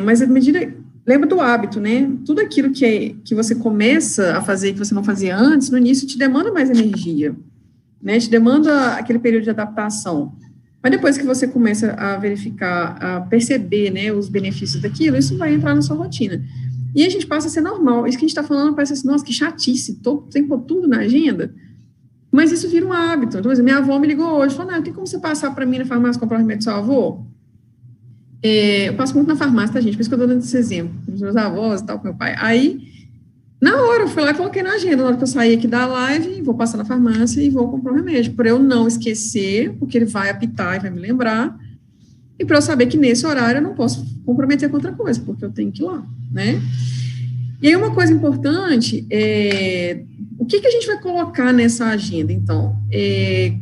Mas, à medida... Lembra do hábito, né? Tudo aquilo que você começa a fazer que você não fazia antes, no início te demanda mais energia, né? Te demanda aquele período de adaptação. Mas depois que você começa a verificar, a perceber, né, os benefícios daquilo, isso vai entrar na sua rotina. E a gente passa a ser normal. Isso que a gente está falando parece assim, nossa, que chatice, tem que pôr tudo na agenda. Mas isso vira um hábito. Então, minha avó me ligou hoje, falou, tem como você passar para mim na farmácia comprar o remédio do seu avô? Eu passo muito na farmácia, tá, gente? Por isso que eu estou dando esse exemplo. Com os meus avós e tal, com meu pai. Aí, na hora, eu fui lá e coloquei na agenda. Na hora que eu sair aqui da live, vou passar na farmácia e vou comprar o remédio. Para eu não esquecer, porque ele vai apitar e vai me lembrar. E para eu saber que nesse horário eu não posso comprometer com outra coisa, porque eu tenho que ir lá, né? E aí, uma coisa importante o que a gente vai colocar nessa agenda, então?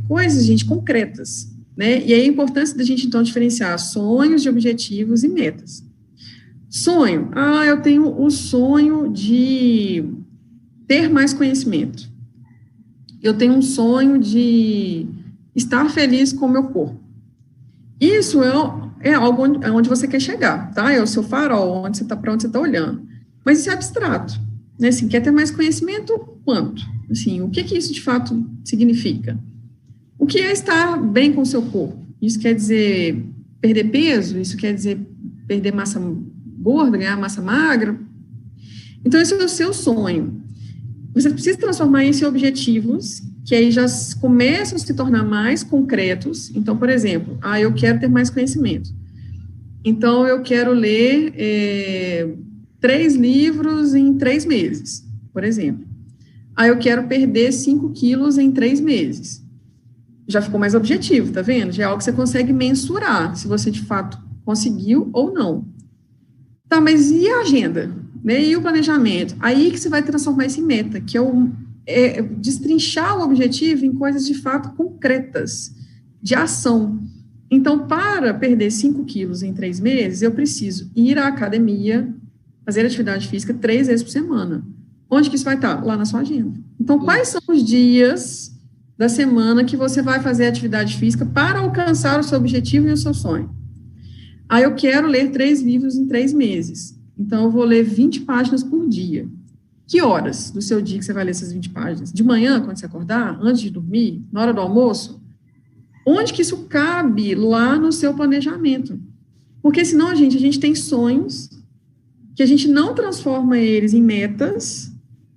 Coisas, gente, concretas, né? E aí a importância da gente, então, diferenciar sonhos de objetivos e metas. Sonho. Eu tenho o sonho de ter mais conhecimento. Eu tenho um sonho de estar feliz com o meu corpo. Isso é algo onde você quer chegar, tá? É o seu farol, para onde você está olhando. Mas isso é abstrato, né? Assim, quer ter mais conhecimento? Quanto? Assim, o que isso de fato significa? O que é estar bem com o seu corpo? Isso quer dizer perder peso? Isso quer dizer perder massa gorda, ganhar massa magra? Então, esse é o seu sonho. Você precisa transformar isso em objetivos que aí já começam a se tornar mais concretos. Então, por exemplo, eu quero ter mais conhecimento. Então, eu quero ler 3 livros em 3 meses, por exemplo. Eu quero perder 5 quilos em 3 meses. Já ficou mais objetivo, tá vendo? Já é algo que você consegue mensurar, se você de fato conseguiu ou não. Tá, mas e a agenda? Né? E o planejamento? Aí que você vai transformar isso em meta, que é destrinchar o objetivo em coisas de fato concretas, de ação. Então, para perder 5 quilos em 3 meses, eu preciso ir à academia, fazer atividade física 3 vezes por semana. Onde que isso vai estar? Lá na sua agenda. Então, quais são os dias da semana que você vai fazer atividade física para alcançar o seu objetivo e o seu sonho? Eu quero ler 3 livros em 3 meses. Então, eu vou ler 20 páginas por dia. Que horas do seu dia que você vai ler essas 20 páginas? De manhã, quando você acordar? Antes de dormir? Na hora do almoço? Onde que isso cabe lá no seu planejamento? Porque senão, a gente tem sonhos que a gente não transforma eles em metas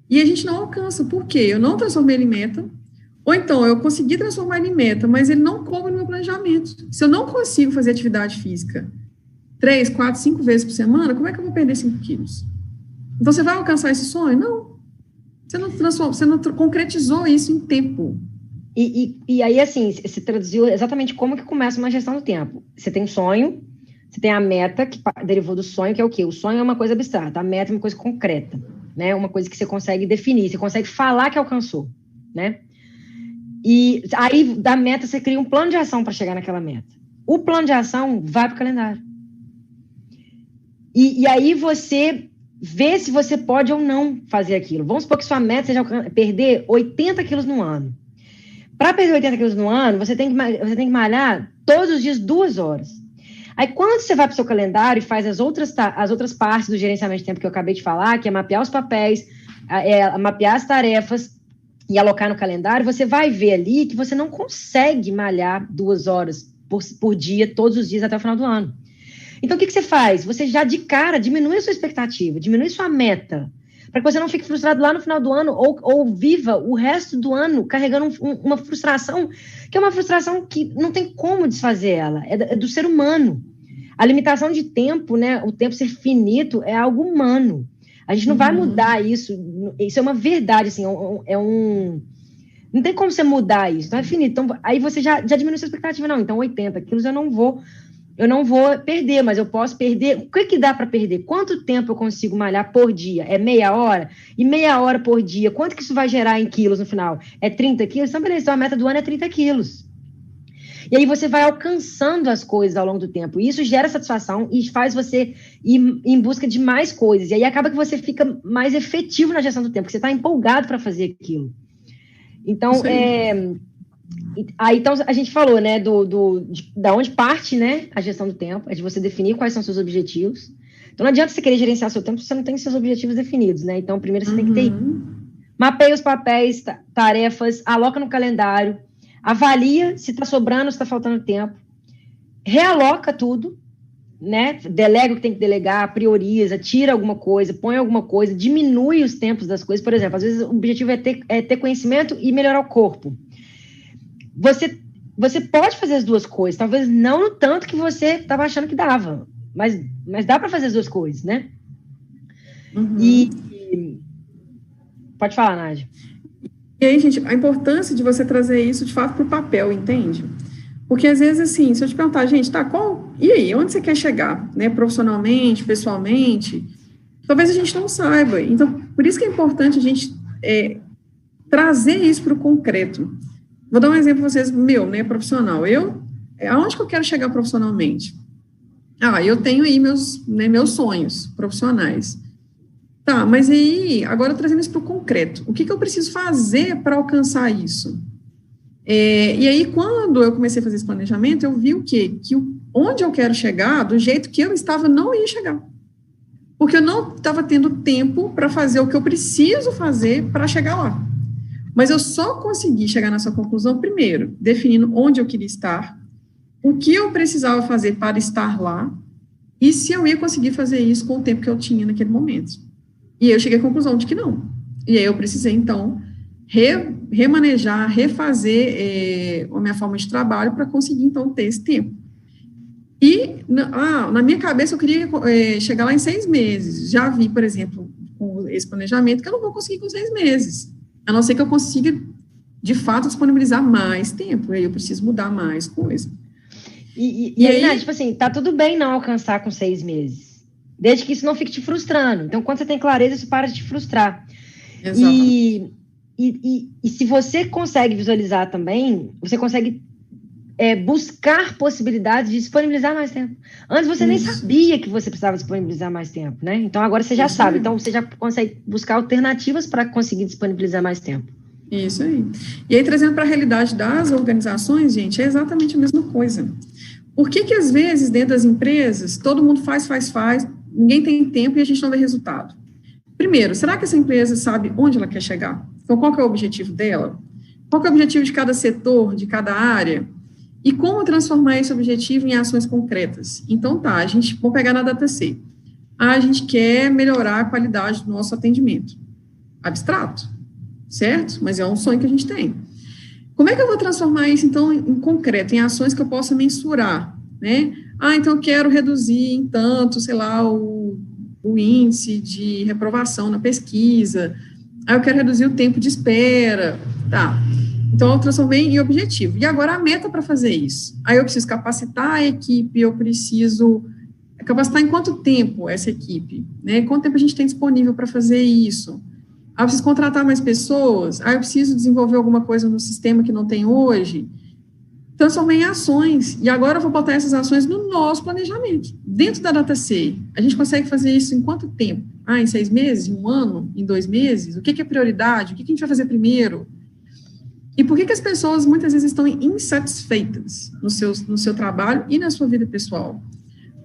e a gente não alcança. Por quê? Eu não transformei ele em meta, ou então eu consegui transformar ele em meta, mas ele não coube no meu planejamento. Se eu não consigo fazer atividade física 3, 4, 5 vezes por semana, como é que eu vou perder 5 quilos? Então, você vai alcançar esse sonho? Não. Você não concretizou isso em tempo. E aí, assim, se traduziu exatamente como que começa uma gestão do tempo. Você tem um sonho, você tem a meta, que derivou do sonho, que é o quê? O sonho é uma coisa abstrata, a meta é uma coisa concreta, né? Uma coisa que você consegue definir, você consegue falar que alcançou, né? E aí, da meta, você cria um plano de ação para chegar naquela meta. O plano de ação vai para o calendário. E aí, você ver se você pode ou não fazer aquilo. Vamos supor que sua meta seja perder 80 quilos no ano. Para perder 80 quilos no ano, você tem que malhar todos os dias 2 horas. Aí, quando você vai para o seu calendário e faz as outras partes do gerenciamento de tempo que eu acabei de falar, que é mapear os papéis, mapear as tarefas e alocar no calendário, você vai ver ali que você não consegue malhar 2 horas por dia, todos os dias, até o final do ano. Então, o que você faz? Você já, de cara, diminui a sua expectativa, diminui sua meta, para que você não fique frustrado lá no final do ano ou viva o resto do ano carregando uma frustração, que é uma frustração que não tem como desfazer ela, é do ser humano. A limitação de tempo, né, o tempo ser finito, é algo humano. A gente não vai mudar isso é uma verdade, assim, não tem como você mudar isso, não é finito. Então, aí você já diminui sua expectativa, não, então 80 quilos eu não vou perder, mas eu posso perder. O que dá para perder? Quanto tempo eu consigo malhar por dia? É meia hora? E meia hora por dia, quanto que isso vai gerar em quilos no final? É 30 quilos? Então, beleza, então a meta do ano é 30 quilos. E aí você vai alcançando as coisas ao longo do tempo. E isso gera satisfação e faz você ir em busca de mais coisas. E aí acaba que você fica mais efetivo na gestão do tempo, porque você está empolgado para fazer aquilo. Então, então, a gente falou, né, da onde parte, né, a gestão do tempo, é de você definir quais são seus objetivos. Então, não adianta você querer gerenciar seu tempo se você não tem seus objetivos definidos, né? Então, primeiro você tem que ter. Mapeia os papéis, tarefas, aloca no calendário, avalia se está sobrando, se está faltando tempo, realoca tudo, né? Delega o que tem que delegar, prioriza, tira alguma coisa, põe alguma coisa, diminui os tempos das coisas. Por exemplo, às vezes o objetivo é ter conhecimento e melhorar o corpo. Você pode fazer as duas coisas, talvez não no tanto que você estava achando que dava, mas dá para fazer as duas coisas, né? Pode falar, Nádia. E aí, gente, a importância de você trazer isso, de fato, para o papel, entende? Porque, às vezes, assim, se eu te perguntar, gente, tá, e aí, onde você quer chegar, né, profissionalmente, pessoalmente, talvez a gente não saiba. Então, por isso que é importante a gente trazer isso para o concreto. Vou dar um exemplo para vocês, né, profissional. Aonde que eu quero chegar profissionalmente? Eu tenho aí meus sonhos profissionais. Tá, mas aí, agora trazendo isso para o concreto, o que eu preciso fazer para alcançar isso? E aí, quando eu comecei a fazer esse planejamento, eu vi o quê? Que onde eu quero chegar, do jeito que eu estava, não ia chegar. Porque eu não estava tendo tempo para fazer o que eu preciso fazer para chegar lá. Mas eu só consegui chegar nessa conclusão, primeiro, definindo onde eu queria estar, o que eu precisava fazer para estar lá, e se eu ia conseguir fazer isso com o tempo que eu tinha naquele momento. E eu cheguei à conclusão de que não. E aí eu precisei, então, remanejar, refazer a minha forma de trabalho para conseguir, então, ter esse tempo. E, na minha cabeça, eu queria chegar lá em 6 meses. Já vi, por exemplo, com esse planejamento, que eu não vou conseguir com 6 meses. A não ser que eu consiga, de fato, disponibilizar mais tempo. Aí eu preciso mudar mais coisa. E aí, né, tipo assim, tá tudo bem não alcançar com 6 meses. Desde que isso não fique te frustrando. Então, quando você tem clareza, isso para de te frustrar. Exatamente. E se você consegue visualizar também, você consegue buscar possibilidades de disponibilizar mais tempo. Antes você nem sabia que você precisava disponibilizar mais tempo, né? Então, agora você já sabe. Então, você já consegue buscar alternativas para conseguir disponibilizar mais tempo. Isso aí. E aí, trazendo para a realidade das organizações, gente, é exatamente a mesma coisa. Por que às vezes, dentro das empresas, todo mundo faz, ninguém tem tempo e a gente não vê resultado? Primeiro, será que essa empresa sabe onde ela quer chegar? Então, qual que é o objetivo dela? Qual que é o objetivo de cada setor, de cada área? E como transformar esse objetivo em ações concretas? Então, vamos pegar na DataC. A gente quer melhorar a qualidade do nosso atendimento. Abstrato, certo? Mas é um sonho que a gente tem. Como é que eu vou transformar isso, então, em concreto, em ações que eu possa mensurar, né? Então eu quero reduzir em tanto, sei lá, o índice de reprovação na pesquisa. Eu quero reduzir o tempo de espera. Tá. Então, eu transformei em objetivo. E agora a meta para fazer isso? Aí eu preciso capacitar a equipe, eu preciso capacitar em quanto tempo essa equipe, né? Quanto tempo a gente tem disponível para fazer isso? Eu preciso contratar mais pessoas? Eu preciso desenvolver alguma coisa no sistema que não tem hoje? Transformei em ações. E agora eu vou botar essas ações no nosso planejamento. Dentro da DataC, a gente consegue fazer isso em quanto tempo? Em 6 meses, em 1 ano, em 2 meses? O que é prioridade? O que a gente vai fazer primeiro? E por que as pessoas, muitas vezes, estão insatisfeitas no seu trabalho e na sua vida pessoal?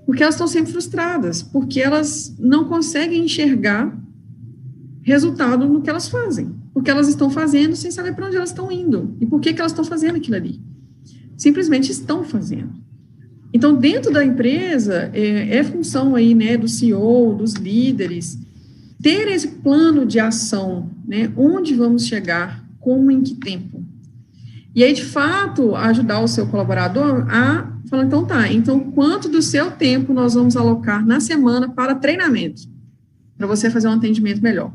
Porque elas estão sempre frustradas, porque elas não conseguem enxergar resultado no que elas fazem. Porque elas estão fazendo sem saber para onde elas estão indo. E por que elas estão fazendo aquilo ali? Simplesmente estão fazendo. Então, dentro da empresa, é função aí, né, do CEO, dos líderes, ter esse plano de ação, né, onde vamos chegar, como, em que tempo. E aí, de fato, ajudar o seu colaborador a falar, então quanto do seu tempo nós vamos alocar na semana para treinamento, para você fazer um atendimento melhor?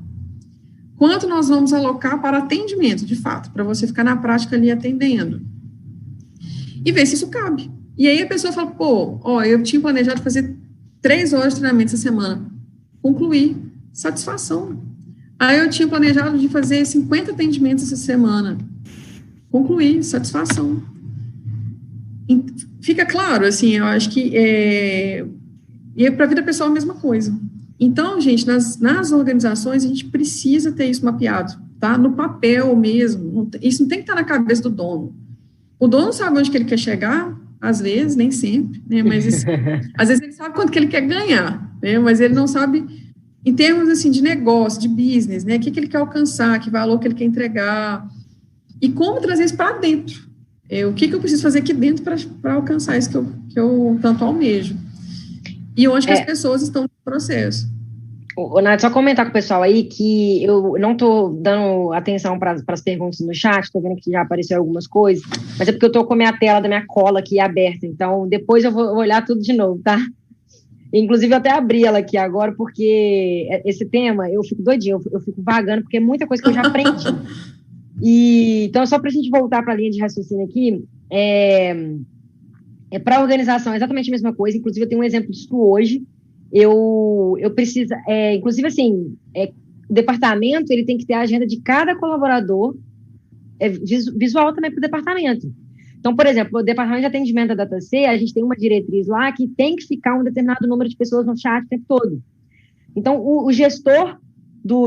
Quanto nós vamos alocar para atendimento, de fato, para você ficar na prática ali atendendo? E ver se isso cabe. E aí a pessoa fala, eu tinha planejado fazer 3 horas de treinamento essa semana. Concluí. Satisfação. Aí eu tinha planejado de fazer 50 atendimentos essa semana. Concluí. Satisfação. Fica claro, assim, eu acho que e para a vida pessoal a mesma coisa. Então, gente, nas organizações a gente precisa ter isso mapeado, tá? No papel mesmo. Isso não tem que estar na cabeça do dono. O dono sabe onde que ele quer chegar, às vezes, nem sempre, né? Mas às vezes ele sabe quanto que ele quer ganhar, né? Mas ele não sabe, em termos, assim, de negócio, de business, né? O que ele quer alcançar, que valor que ele quer entregar, e como trazer isso para dentro. O que eu preciso fazer aqui dentro para alcançar isso que eu tanto almejo. E onde que as pessoas estão no processo. Nath, só comentar com o pessoal aí que eu não estou dando atenção para as perguntas no chat, estou vendo que já apareceram algumas coisas, mas é porque eu estou com a minha tela da minha cola aqui aberta, então depois eu vou olhar tudo de novo, tá? Inclusive eu até abri ela aqui agora, porque esse tema, eu fico doidinho, eu fico vagando, porque é muita coisa que eu já aprendi. Então, só para a gente voltar para a linha de raciocínio aqui, para a organização é exatamente a mesma coisa, inclusive eu tenho um exemplo disso hoje. Eu preciso, inclusive assim, o departamento ele tem que ter a agenda de cada colaborador, visual também para o departamento. Então, por exemplo, o departamento de atendimento da DataC, a gente tem uma diretriz lá que tem que ficar um determinado número de pessoas no chat o tempo todo. Então, o gestor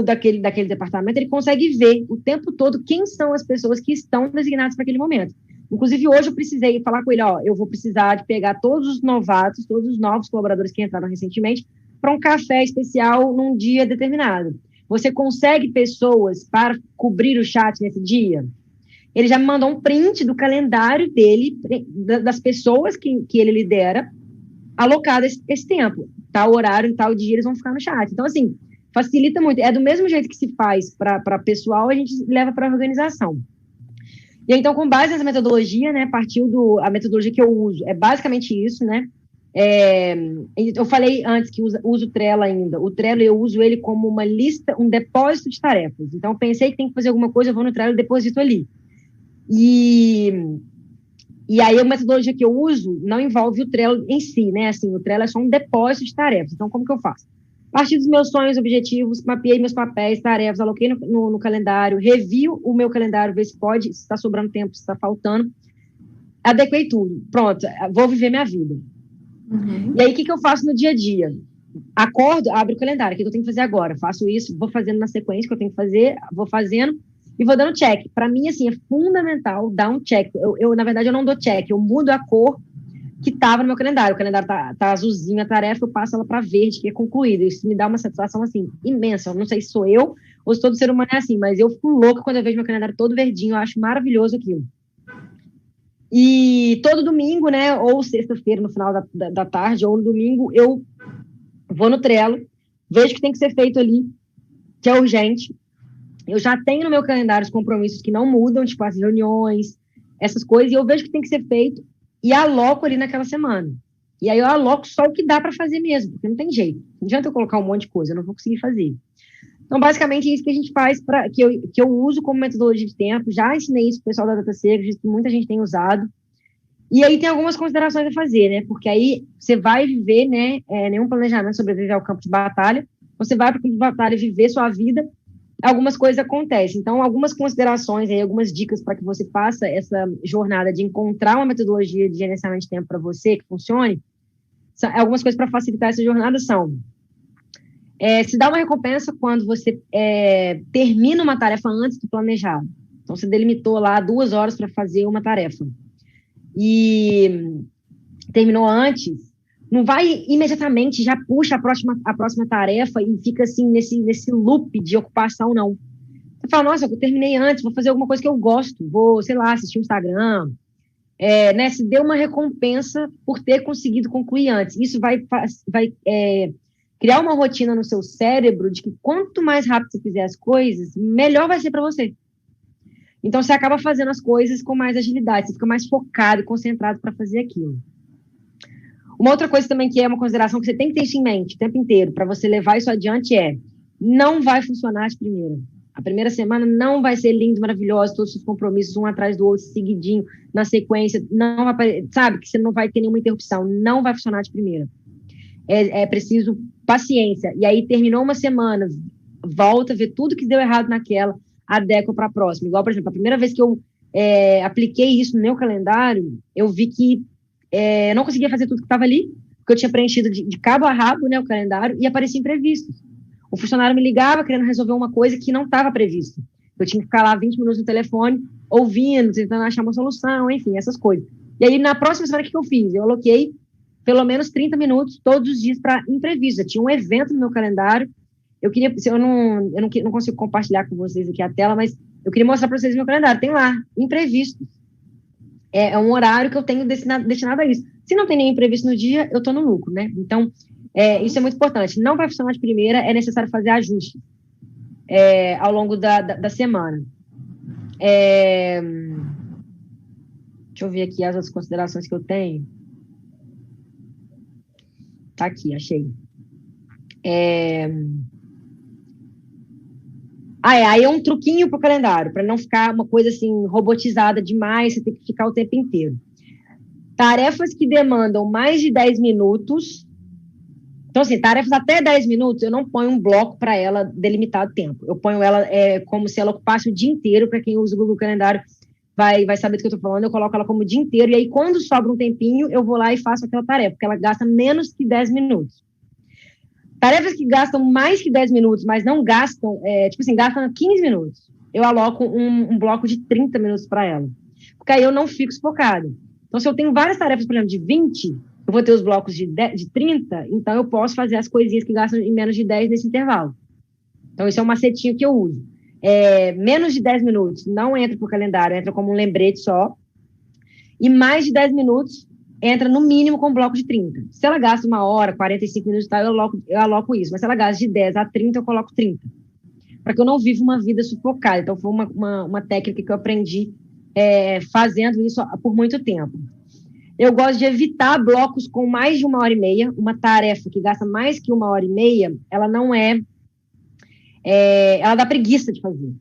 daquele departamento, ele consegue ver o tempo todo quem são as pessoas que estão designadas para aquele momento. Inclusive, hoje eu precisei falar com ele, eu vou precisar de pegar todos os novatos, todos os novos colaboradores que entraram recentemente, para um café especial num dia determinado. Você consegue pessoas para cobrir o chat nesse dia? Ele já me mandou um print do calendário dele, das pessoas que ele lidera, alocado esse tempo. Tal horário, em tal dia, eles vão ficar no chat. Então, assim, facilita muito. É do mesmo jeito que se faz para pessoal, a gente leva para a organização. E então, com base nessa metodologia, né, a metodologia que eu uso, é basicamente isso, né? Eu falei antes que uso o Trello ainda. O Trello, eu uso ele como uma lista, um depósito de tarefas. Então, pensei que tem que fazer alguma coisa, eu vou no Trello e deposito ali. E aí, a metodologia que eu uso não envolve o Trello em si, né? Assim, o Trello é só um depósito de tarefas. Então, como que eu faço? A partir dos meus sonhos, objetivos, mapeei meus papéis, tarefas, aloquei no calendário, revi o meu calendário, ver se está sobrando tempo, se está faltando, adequei tudo. Pronto, vou viver minha vida. Uhum. E aí, o que eu faço no dia a dia? Acordo, abro o calendário, o que eu tenho que fazer agora? Faço isso, vou fazendo na sequência que eu tenho que fazer, vou fazendo e vou dando check. Para mim, assim, é fundamental dar um check. Na verdade, eu não dou check, eu mudo a cor que estava no meu calendário. O calendário tá azulzinho, a tarefa, eu passo ela para verde, que é concluída. Isso me dá uma satisfação, assim, imensa. Eu não sei se sou eu ou se todo ser humano é assim, mas eu fico louca quando eu vejo meu calendário todo verdinho, eu acho maravilhoso aquilo. E todo domingo, né, ou sexta-feira, no final da tarde, ou no domingo, eu vou no Trello, vejo que tem que ser feito ali, que é urgente. Eu já tenho no meu calendário os compromissos que não mudam, tipo as reuniões, essas coisas, e eu vejo que tem que ser feito e aloco ali naquela semana. E aí eu aloco só o que dá para fazer mesmo, porque não tem jeito. Não adianta eu colocar um monte de coisa, eu não vou conseguir fazer. Então, basicamente, é isso que a gente faz, que eu uso como metodologia de tempo. Já ensinei isso para o pessoal da DataC, acredito que muita gente tem usado. E aí tem algumas considerações a fazer, né? Porque aí você vai viver, né? Nenhum planejamento sobreviver ao campo de batalha. Você vai para o campo de batalha viver sua vida, algumas coisas acontecem. Então, algumas considerações, aí, algumas dicas para que você faça essa jornada de encontrar uma metodologia de gerenciamento de tempo para você que funcione. Algumas coisas para facilitar essa jornada são: Se dá uma recompensa quando você termina uma tarefa antes do planejado. Então, você delimitou lá 2 horas para fazer uma tarefa. E terminou antes, não vai imediatamente, já puxa a próxima tarefa e fica assim nesse loop de ocupação, não. Você fala, nossa, eu terminei antes, vou fazer alguma coisa que eu gosto, vou, sei lá, assistir o Instagram, né, se deu uma recompensa por ter conseguido concluir antes. Isso vai criar uma rotina no seu cérebro de que quanto mais rápido você fizer as coisas, melhor vai ser para você. Então, você acaba fazendo as coisas com mais agilidade, você fica mais focado e concentrado para fazer aquilo. Uma outra coisa também que é uma consideração que você tem que ter isso em mente o tempo inteiro, para você levar isso adiante não vai funcionar de primeira. A primeira semana não vai ser lindo, maravilhoso, todos os compromissos um atrás do outro, seguidinho, na sequência, não vai, sabe, que você não vai ter nenhuma interrupção, não vai funcionar de primeira. É preciso paciência. E aí, terminou uma semana, volta, vê tudo que deu errado naquela, adequa para a próxima. Igual, por exemplo, a primeira vez que eu apliquei isso no meu calendário, eu vi que eu não conseguia fazer tudo que estava ali, porque eu tinha preenchido de cabo a rabo, né, o calendário, e aparecia imprevisto. O funcionário me ligava querendo resolver uma coisa que não estava previsto. Eu tinha que ficar lá 20 minutos no telefone, ouvindo, tentando achar uma solução, enfim, essas coisas. E aí, na próxima semana, o que eu fiz? Eu aloquei pelo menos 30 minutos todos os dias para imprevisto. Eu tinha um evento no meu calendário. Eu não consigo compartilhar com vocês aqui a tela, mas eu queria mostrar para vocês o meu calendário. Tem lá, imprevisto. É um horário que eu tenho destinado a isso. Se não tem nenhum imprevisto no dia, eu estou no lucro, né? Então, isso é muito importante. Não vai funcionar de primeira, é necessário fazer ajustes ao longo da semana. Deixa eu ver aqui as outras considerações que eu tenho. Tá aqui, achei. Aí é um truquinho para o calendário, para não ficar uma coisa assim robotizada demais, você tem que ficar o tempo inteiro. Tarefas que demandam mais de 10 minutos. Então, assim, tarefas até 10 minutos, eu não ponho um bloco para ela delimitado tempo. Eu ponho ela como se ela ocupasse o dia inteiro. Para quem usa o Google Calendário vai saber do que eu estou falando. Eu coloco ela como o dia inteiro. E aí, quando sobra um tempinho, eu vou lá e faço aquela tarefa, porque ela gasta menos que 10 minutos. Tarefas que gastam mais que 10 minutos, mas não gastam, gastam 15 minutos. Eu aloco um bloco de 30 minutos para ela. Porque aí eu não fico focado. Então, se eu tenho várias tarefas, por exemplo, de 20, eu vou ter os blocos de 30, então eu posso fazer as coisinhas que gastam em menos de 10 nesse intervalo. Então, esse é um macetinho que eu uso. Menos de 10 minutos não entra para o calendário, entra como um lembrete só. E mais de 10 minutos entra no mínimo com um bloco de 30. Se ela gasta 1 hora, 45 minutos, tá, eu aloco isso. Mas se ela gasta de 10 a 30, eu coloco 30. Para que eu não viva uma vida sufocada. Então, foi uma técnica que eu aprendi fazendo isso por muito tempo. Eu gosto de evitar blocos com mais de 1h30. Uma tarefa que gasta mais que 1h30, ela não ela dá preguiça de fazer,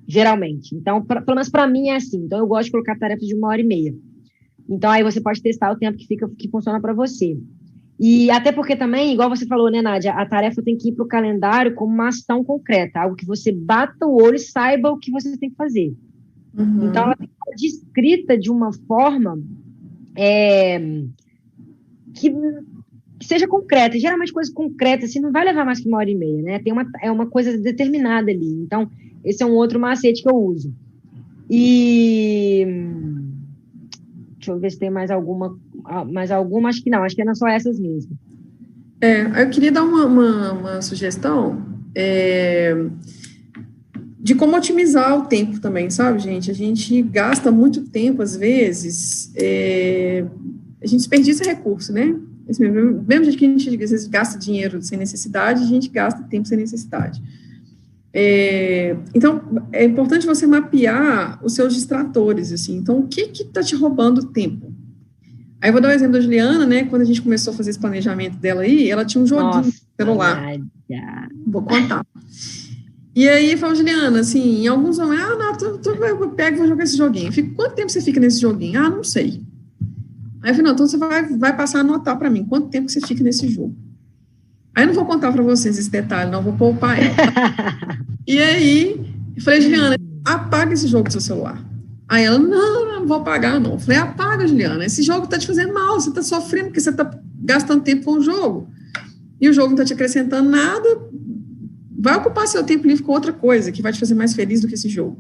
geralmente. Então, pelo menos para mim é assim. Então, eu gosto de colocar tarefas de 1h30. Então, aí você pode testar o tempo que funciona para você. E até porque também, igual você falou, né, Nádia, a tarefa tem que ir para o calendário como uma ação concreta, algo que você bata o olho e saiba o que você tem que fazer. Uhum. Então, ela tem que estar descrita de uma forma que seja concreta. Geralmente, coisa concreta, assim, não vai levar mais que 1h30, né? É uma coisa determinada ali. Então, esse é um outro macete que eu uso. E... deixa eu ver se tem mais alguma, acho que não, acho que eram só essas mesmo. Eu queria dar uma sugestão de como otimizar o tempo também, sabe, gente? A gente gasta muito tempo, às vezes, a gente desperdiça recurso, né? Mesmo jeito que a gente, às vezes, gasta dinheiro sem necessidade, a gente gasta tempo sem necessidade. Então, é importante você mapear os seus distratores, assim. Então, o que está te roubando tempo? Aí eu vou dar o exemplo da Juliana, né? Quando a gente começou a fazer esse planejamento dela aí, ela tinha um joguinho no celular. Vou contar. E aí, falou, Juliana, assim, em alguns momentos, eu pego e vou jogar esse joguinho. Quanto tempo você fica nesse joguinho? Não sei. Aí eu falei, não, então você vai passar a anotar para mim, quanto tempo você fica nesse jogo. Aí eu não vou contar para vocês esse detalhe, não, vou poupar ela. E aí, eu falei, Juliana, apaga esse jogo do seu celular. Aí ela, não vou apagar, não. Eu falei, apaga, Juliana, esse jogo tá te fazendo mal, você tá sofrendo porque você tá gastando tempo com o jogo. e o jogo não está te acrescentando nada, vai ocupar seu tempo livre com outra coisa, que vai te fazer mais feliz do que esse jogo.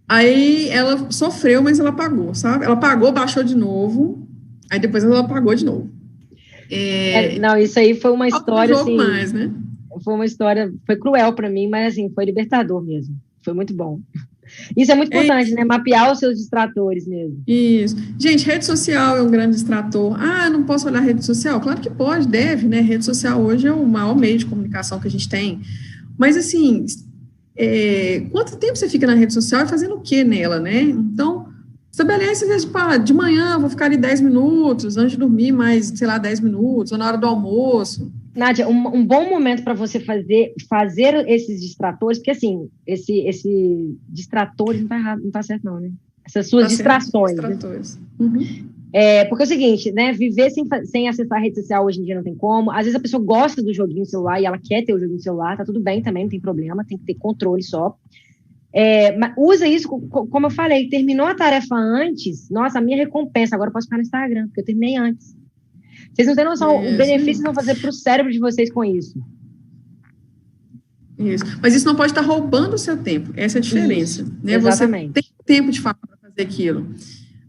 Aí ela sofreu, mas ela pagou, sabe? Ela pagou, baixou de novo, aí depois ela pagou de novo. Não, isso aí foi uma história, jogo assim, mais, né? Foi uma história, foi cruel para mim, mas, assim, foi libertador mesmo. Foi muito bom. Isso é muito importante, né? Mapear os seus distratores mesmo. Isso. Gente, rede social é um grande distrator. Ah, não posso olhar rede social? Claro que pode, deve, né? Rede social hoje é o maior meio de comunicação que a gente tem. Mas, assim, quanto tempo você fica na rede social e fazendo o que nela, né? Então, estabelece, às vezes, de manhã, vou ficar ali 10 minutos, antes de dormir mais, sei lá, 10 minutos, ou na hora do almoço. Nádia, um bom momento para você fazer esses distratores, porque, assim, esse distratores não tá errado, não tá certo não, né? Essas suas distrações. Distratores. Né? Uhum. Porque é o seguinte, né? Viver sem acessar a rede social hoje em dia não tem como. Às vezes a pessoa gosta do joguinho no celular e ela quer ter o joguinho no celular, tá tudo bem também, não tem problema, tem que ter controle só. Mas usa isso, como eu falei, terminou a tarefa antes, nossa, a minha recompensa, agora eu posso ficar no Instagram, porque eu terminei antes. Vocês não têm noção o benefício que vão fazer para o cérebro de vocês com isso. Isso. Mas isso não pode estar roubando o seu tempo. Essa é a diferença. Né? Exatamente. Você tem tempo de fato para fazer aquilo.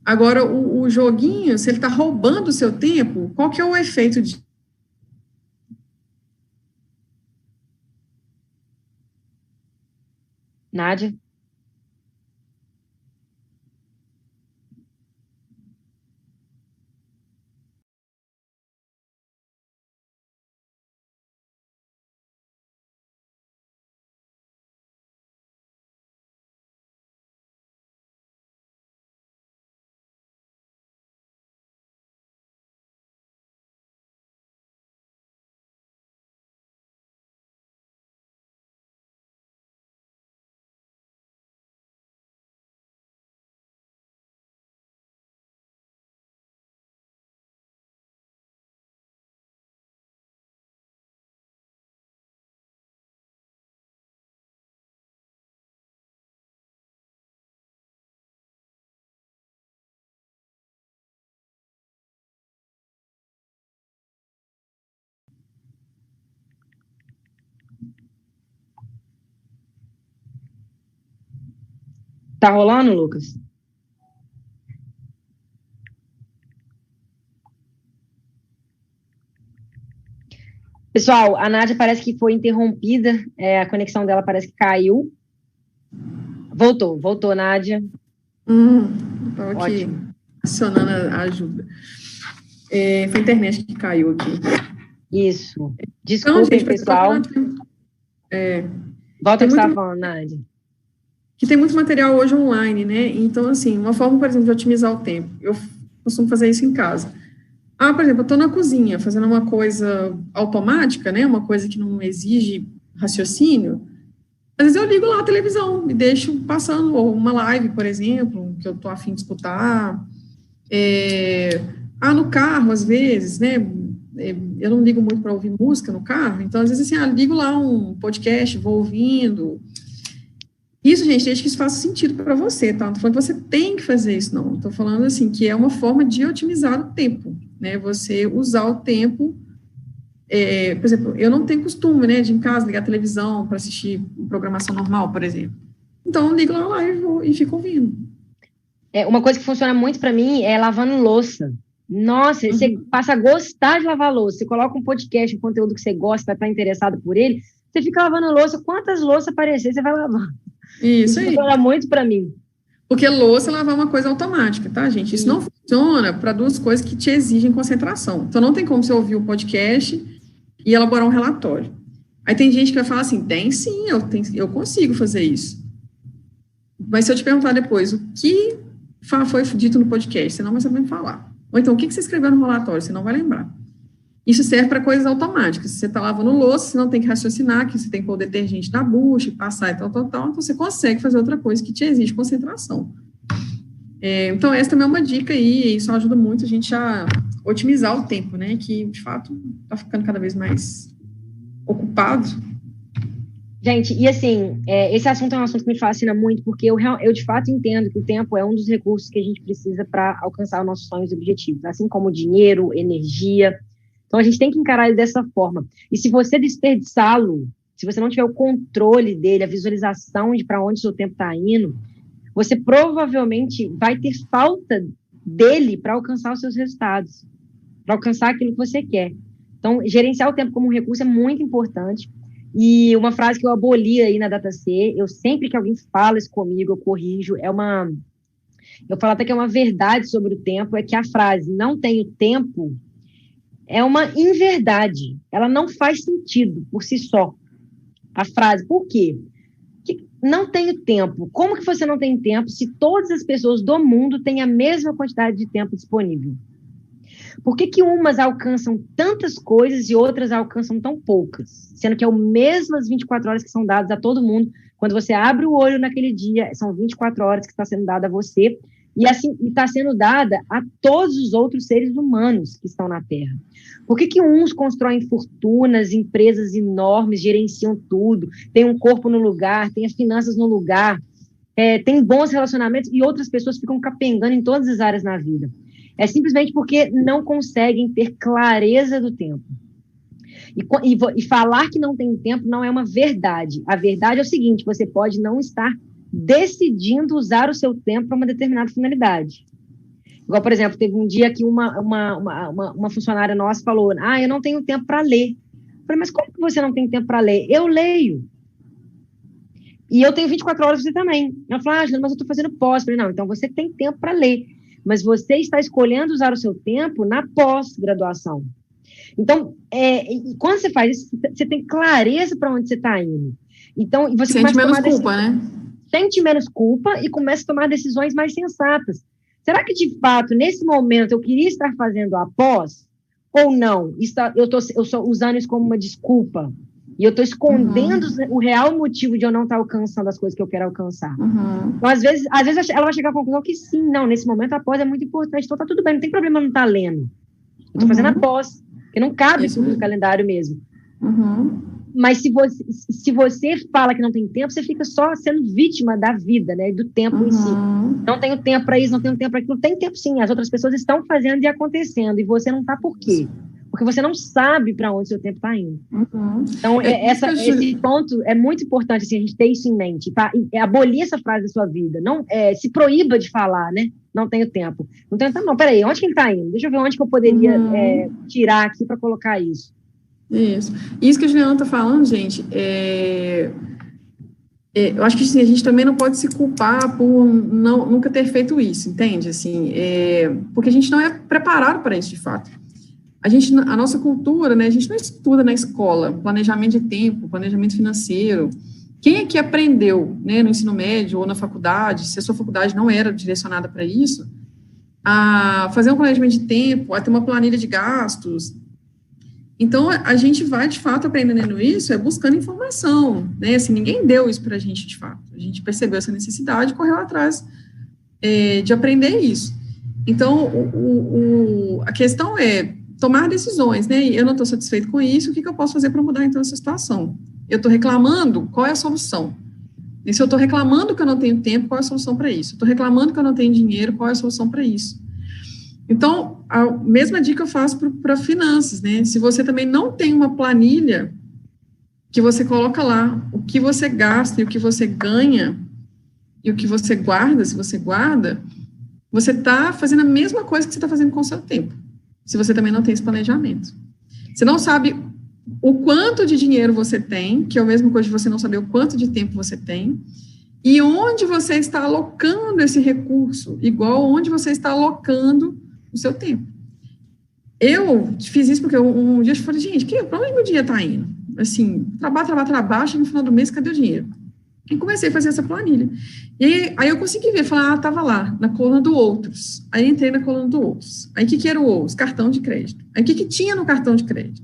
Agora, o joguinho, se ele está roubando o seu tempo, qual que é o efeito de... Nádia? Tá rolando, Lucas? Pessoal, a Nádia parece que foi interrompida, a conexão dela parece que caiu. Voltou, Nádia. Estou aqui acionando a ajuda. Foi a internet que caiu aqui. Isso. Desculpem, então, gente, pessoal. Volta ao que você estava falando, Nádia. Que tem muito material hoje online, né? Então, assim, uma forma, por exemplo, de otimizar o tempo. Eu costumo fazer isso em casa. Por exemplo, eu estou na cozinha fazendo uma coisa automática, né? Uma coisa que não exige raciocínio. Às vezes eu ligo lá a televisão e deixo passando, ou uma live, por exemplo, que eu estou a fim de escutar. No carro, às vezes, né? Eu não ligo muito para ouvir música no carro, então, às vezes, assim, ligo lá um podcast, vou ouvindo. Isso, gente, desde que isso faça sentido para você, tá? Não estou falando que você tem que fazer isso, não. Estou falando, assim, que é uma forma de otimizar o tempo, né? Você usar o tempo. Por exemplo, eu não tenho costume, né, de em casa ligar a televisão para assistir programação normal, por exemplo. Então, eu ligo lá e fico ouvindo. Uma coisa que funciona muito para mim é lavando louça. Nossa, você passa a gostar de lavar louça. Você coloca um podcast, um conteúdo que você gosta, vai estar interessado por ele, você fica lavando louça. Quantas louças aparecer, você vai lavar. Isso aí. Funciona muito para mim. Porque louça lavar é uma coisa automática, tá, gente? Isso não funciona para duas coisas que te exigem concentração. Então, não tem como você ouvir o podcast e elaborar um relatório. Aí tem gente que vai falar assim, tem sim, eu consigo fazer isso. Mas se eu te perguntar depois o que foi dito no podcast, você não vai saber me falar. Ou então, o que você escreveu no relatório, você não vai lembrar. Isso serve para coisas automáticas. Se você está lavando louça, você não tem que raciocinar, que você tem que pôr o detergente na bucha, passar e tal. Então você consegue fazer outra coisa que te exige concentração. Então, essa também é uma dica aí, e isso ajuda muito a gente a otimizar o tempo, né? Que, de fato, está ficando cada vez mais ocupado. Gente, e assim, esse assunto é um assunto que me fascina muito, porque eu de fato entendo que o tempo é um dos recursos que a gente precisa para alcançar os nossos sonhos e objetivos, assim como dinheiro, energia. Então, a gente tem que encarar ele dessa forma. E se você desperdiçá-lo, se você não tiver o controle dele, a visualização de para onde o seu tempo está indo, você provavelmente vai ter falta dele para alcançar os seus resultados, para alcançar aquilo que você quer. Então, gerenciar o tempo como um recurso é muito importante. E uma frase que eu aboli aí na DataC, eu sempre que alguém fala isso comigo, eu corrijo, eu falo até que é uma verdade sobre o tempo, é que a frase "não tenho tempo" é uma inverdade. Ela não faz sentido por si só. A frase, por quê? Que não tenho tempo. Como que você não tem tempo se todas as pessoas do mundo têm a mesma quantidade de tempo disponível? Por que umas alcançam tantas coisas e outras alcançam tão poucas? Sendo que é o mesmo as 24 horas que são dadas a todo mundo. Quando você abre o olho naquele dia, são 24 horas que está sendo dada a você. E assim está sendo dada a todos os outros seres humanos que estão na Terra. Por que uns constroem fortunas, empresas enormes, gerenciam tudo, têm um corpo no lugar, têm as finanças no lugar, têm bons relacionamentos, e outras pessoas ficam capengando em todas as áreas na vida? É simplesmente porque não conseguem ter clareza do tempo. E falar que não tem tempo não é uma verdade. A verdade é o seguinte: você pode não estar decidindo usar o seu tempo para uma determinada finalidade. Igual, por exemplo, teve um dia que uma funcionária nossa falou: eu não tenho tempo para ler. Eu falei: mas como que você não tem tempo para ler? Eu leio. E eu tenho 24 horas, você também. Ela falou: Juliana, mas eu estou fazendo pós. Eu falei: não, então você tem tempo para ler. Mas você está escolhendo usar o seu tempo na pós-graduação. Então, quando você faz isso, você tem clareza para onde você está indo. Então, e você sente menos culpa, né? Sente menos culpa e começa a tomar decisões mais sensatas. Será que, de fato, nesse momento, eu queria estar fazendo a pós? Ou não? Eu estou usando isso como uma desculpa. E eu estou escondendo o real motivo de eu não estar alcançando as coisas que eu quero alcançar. Então, às vezes ela vai chegar à conclusão que sim, não, nesse momento a pós é muito importante. Então, tá tudo bem, não tem problema eu não estar lendo. Eu estou fazendo a pós, porque não cabe isso no calendário mesmo. Mas se você fala que não tem tempo, você fica só sendo vítima da vida, né, do tempo em si. Não tenho tempo para isso, não tenho tempo para aquilo. Tem tempo sim, as outras pessoas estão fazendo e acontecendo, e você não está por quê? Porque você não sabe para onde seu tempo está indo. Então, esse ponto é muito importante, assim, a gente ter isso em mente, tá? Abolir essa frase da sua vida. Não, se proíba de falar, né? Não tenho tempo. Não tenho tempo, não. Peraí, onde que ele está indo? Deixa eu ver onde que eu poderia tirar aqui para colocar isso. Isso que a Juliana está falando, gente, eu acho que assim, a gente também não pode se culpar por nunca ter feito isso, entende? Assim, porque a gente não é preparado para isso, de fato. A nossa cultura, né, a gente não estuda na escola planejamento de tempo, planejamento financeiro. Quem é que aprendeu, né, no ensino médio ou na faculdade, se a sua faculdade não era direcionada para isso, a fazer um planejamento de tempo, a ter uma planilha de gastos? Então, a gente vai, de fato, aprendendo isso, buscando informação, né, assim, ninguém deu isso para a gente, de fato. A gente percebeu essa necessidade e correu atrás de aprender isso. Então, a questão é tomar decisões, né? Eu não estou satisfeito com isso, o que eu posso fazer para mudar, então, essa situação? Eu estou reclamando, qual é a solução? E se eu estou reclamando que eu não tenho tempo, qual é a solução para isso? Estou reclamando que eu não tenho dinheiro, qual é a solução para isso? Então, a mesma dica eu faço para finanças, né? Se você também não tem uma planilha que você coloca lá o que você gasta e o que você ganha e o que você guarda, se você guarda, você está fazendo a mesma coisa que você está fazendo com o seu tempo, se você também não tem esse planejamento. Você não sabe o quanto de dinheiro você tem, que é a mesma coisa de você não saber o quanto de tempo você tem, e onde você está alocando esse recurso, igual onde você está alocando o seu tempo. Eu fiz isso porque um dia eu falei: gente, para onde meu dinheiro está indo? Assim, trabalho, chega no final do mês, cadê o dinheiro? E comecei a fazer essa planilha. E aí eu consegui ver, falar, estava lá, na coluna do outros. Aí entrei na coluna do outros. Aí o que era o outros? Cartão de crédito. Aí o que tinha no cartão de crédito?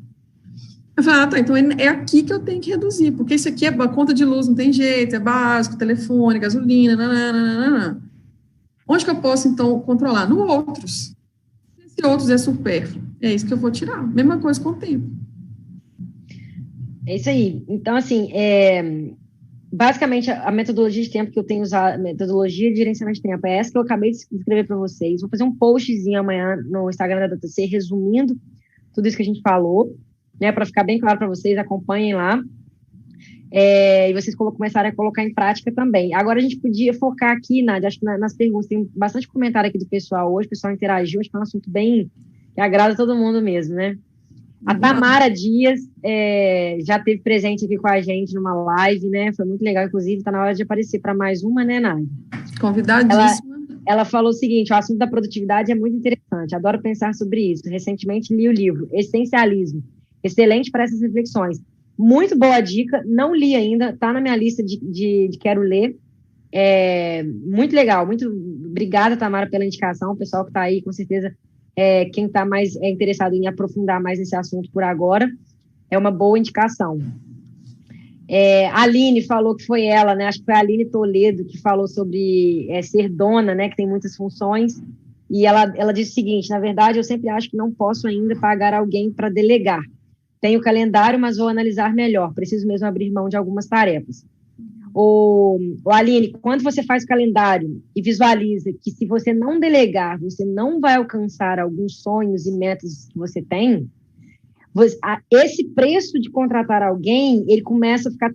Eu falei: tá, então é aqui que eu tenho que reduzir, porque isso aqui é a conta de luz, não tem jeito, é básico, telefone, gasolina, nananana. Onde que eu posso, então, controlar? No outros. Se outros é supérfluo, é isso que eu vou tirar. Mesma coisa com o tempo. É isso aí. Então, assim, basicamente, a metodologia de tempo que eu tenho usado, a metodologia de gerenciamento de tempo, é essa que eu acabei de escrever para vocês. Vou fazer um postzinho amanhã no Instagram da DataC, resumindo tudo isso que a gente falou, né, para ficar bem claro para vocês, acompanhem lá. E vocês começarem a colocar em prática também. Agora a gente podia focar aqui, Nádia, acho que nas perguntas, tem bastante comentário aqui do pessoal hoje, o pessoal interagiu, acho que é um assunto bem que agrada todo mundo mesmo, né? A Tamara Dias já esteve presente aqui com a gente numa live, né? Foi muito legal, inclusive, está na hora de aparecer para mais uma, né, Nádia? Convidadíssima. Ela falou o seguinte: o assunto da produtividade é muito interessante, adoro pensar sobre isso. Recentemente li o livro Essencialismo, excelente para essas reflexões. Muito boa dica, não li ainda, está na minha lista de quero ler. Muito legal, muito obrigada, Tamara, pela indicação. O pessoal que está aí, com certeza, quem está mais interessado em aprofundar mais nesse assunto por agora, é uma boa indicação. A Aline falou que foi ela, né? Acho que foi a Aline Toledo que falou sobre ser dona, né? Que tem muitas funções. E ela disse o seguinte: na verdade, eu sempre acho que não posso ainda pagar alguém para delegar. Tenho calendário, mas vou analisar melhor. Preciso mesmo abrir mão de algumas tarefas. Aline, quando você faz o calendário e visualiza que se você não delegar, você não vai alcançar alguns sonhos e metas que você tem, esse preço de contratar alguém, ele começa a ficar...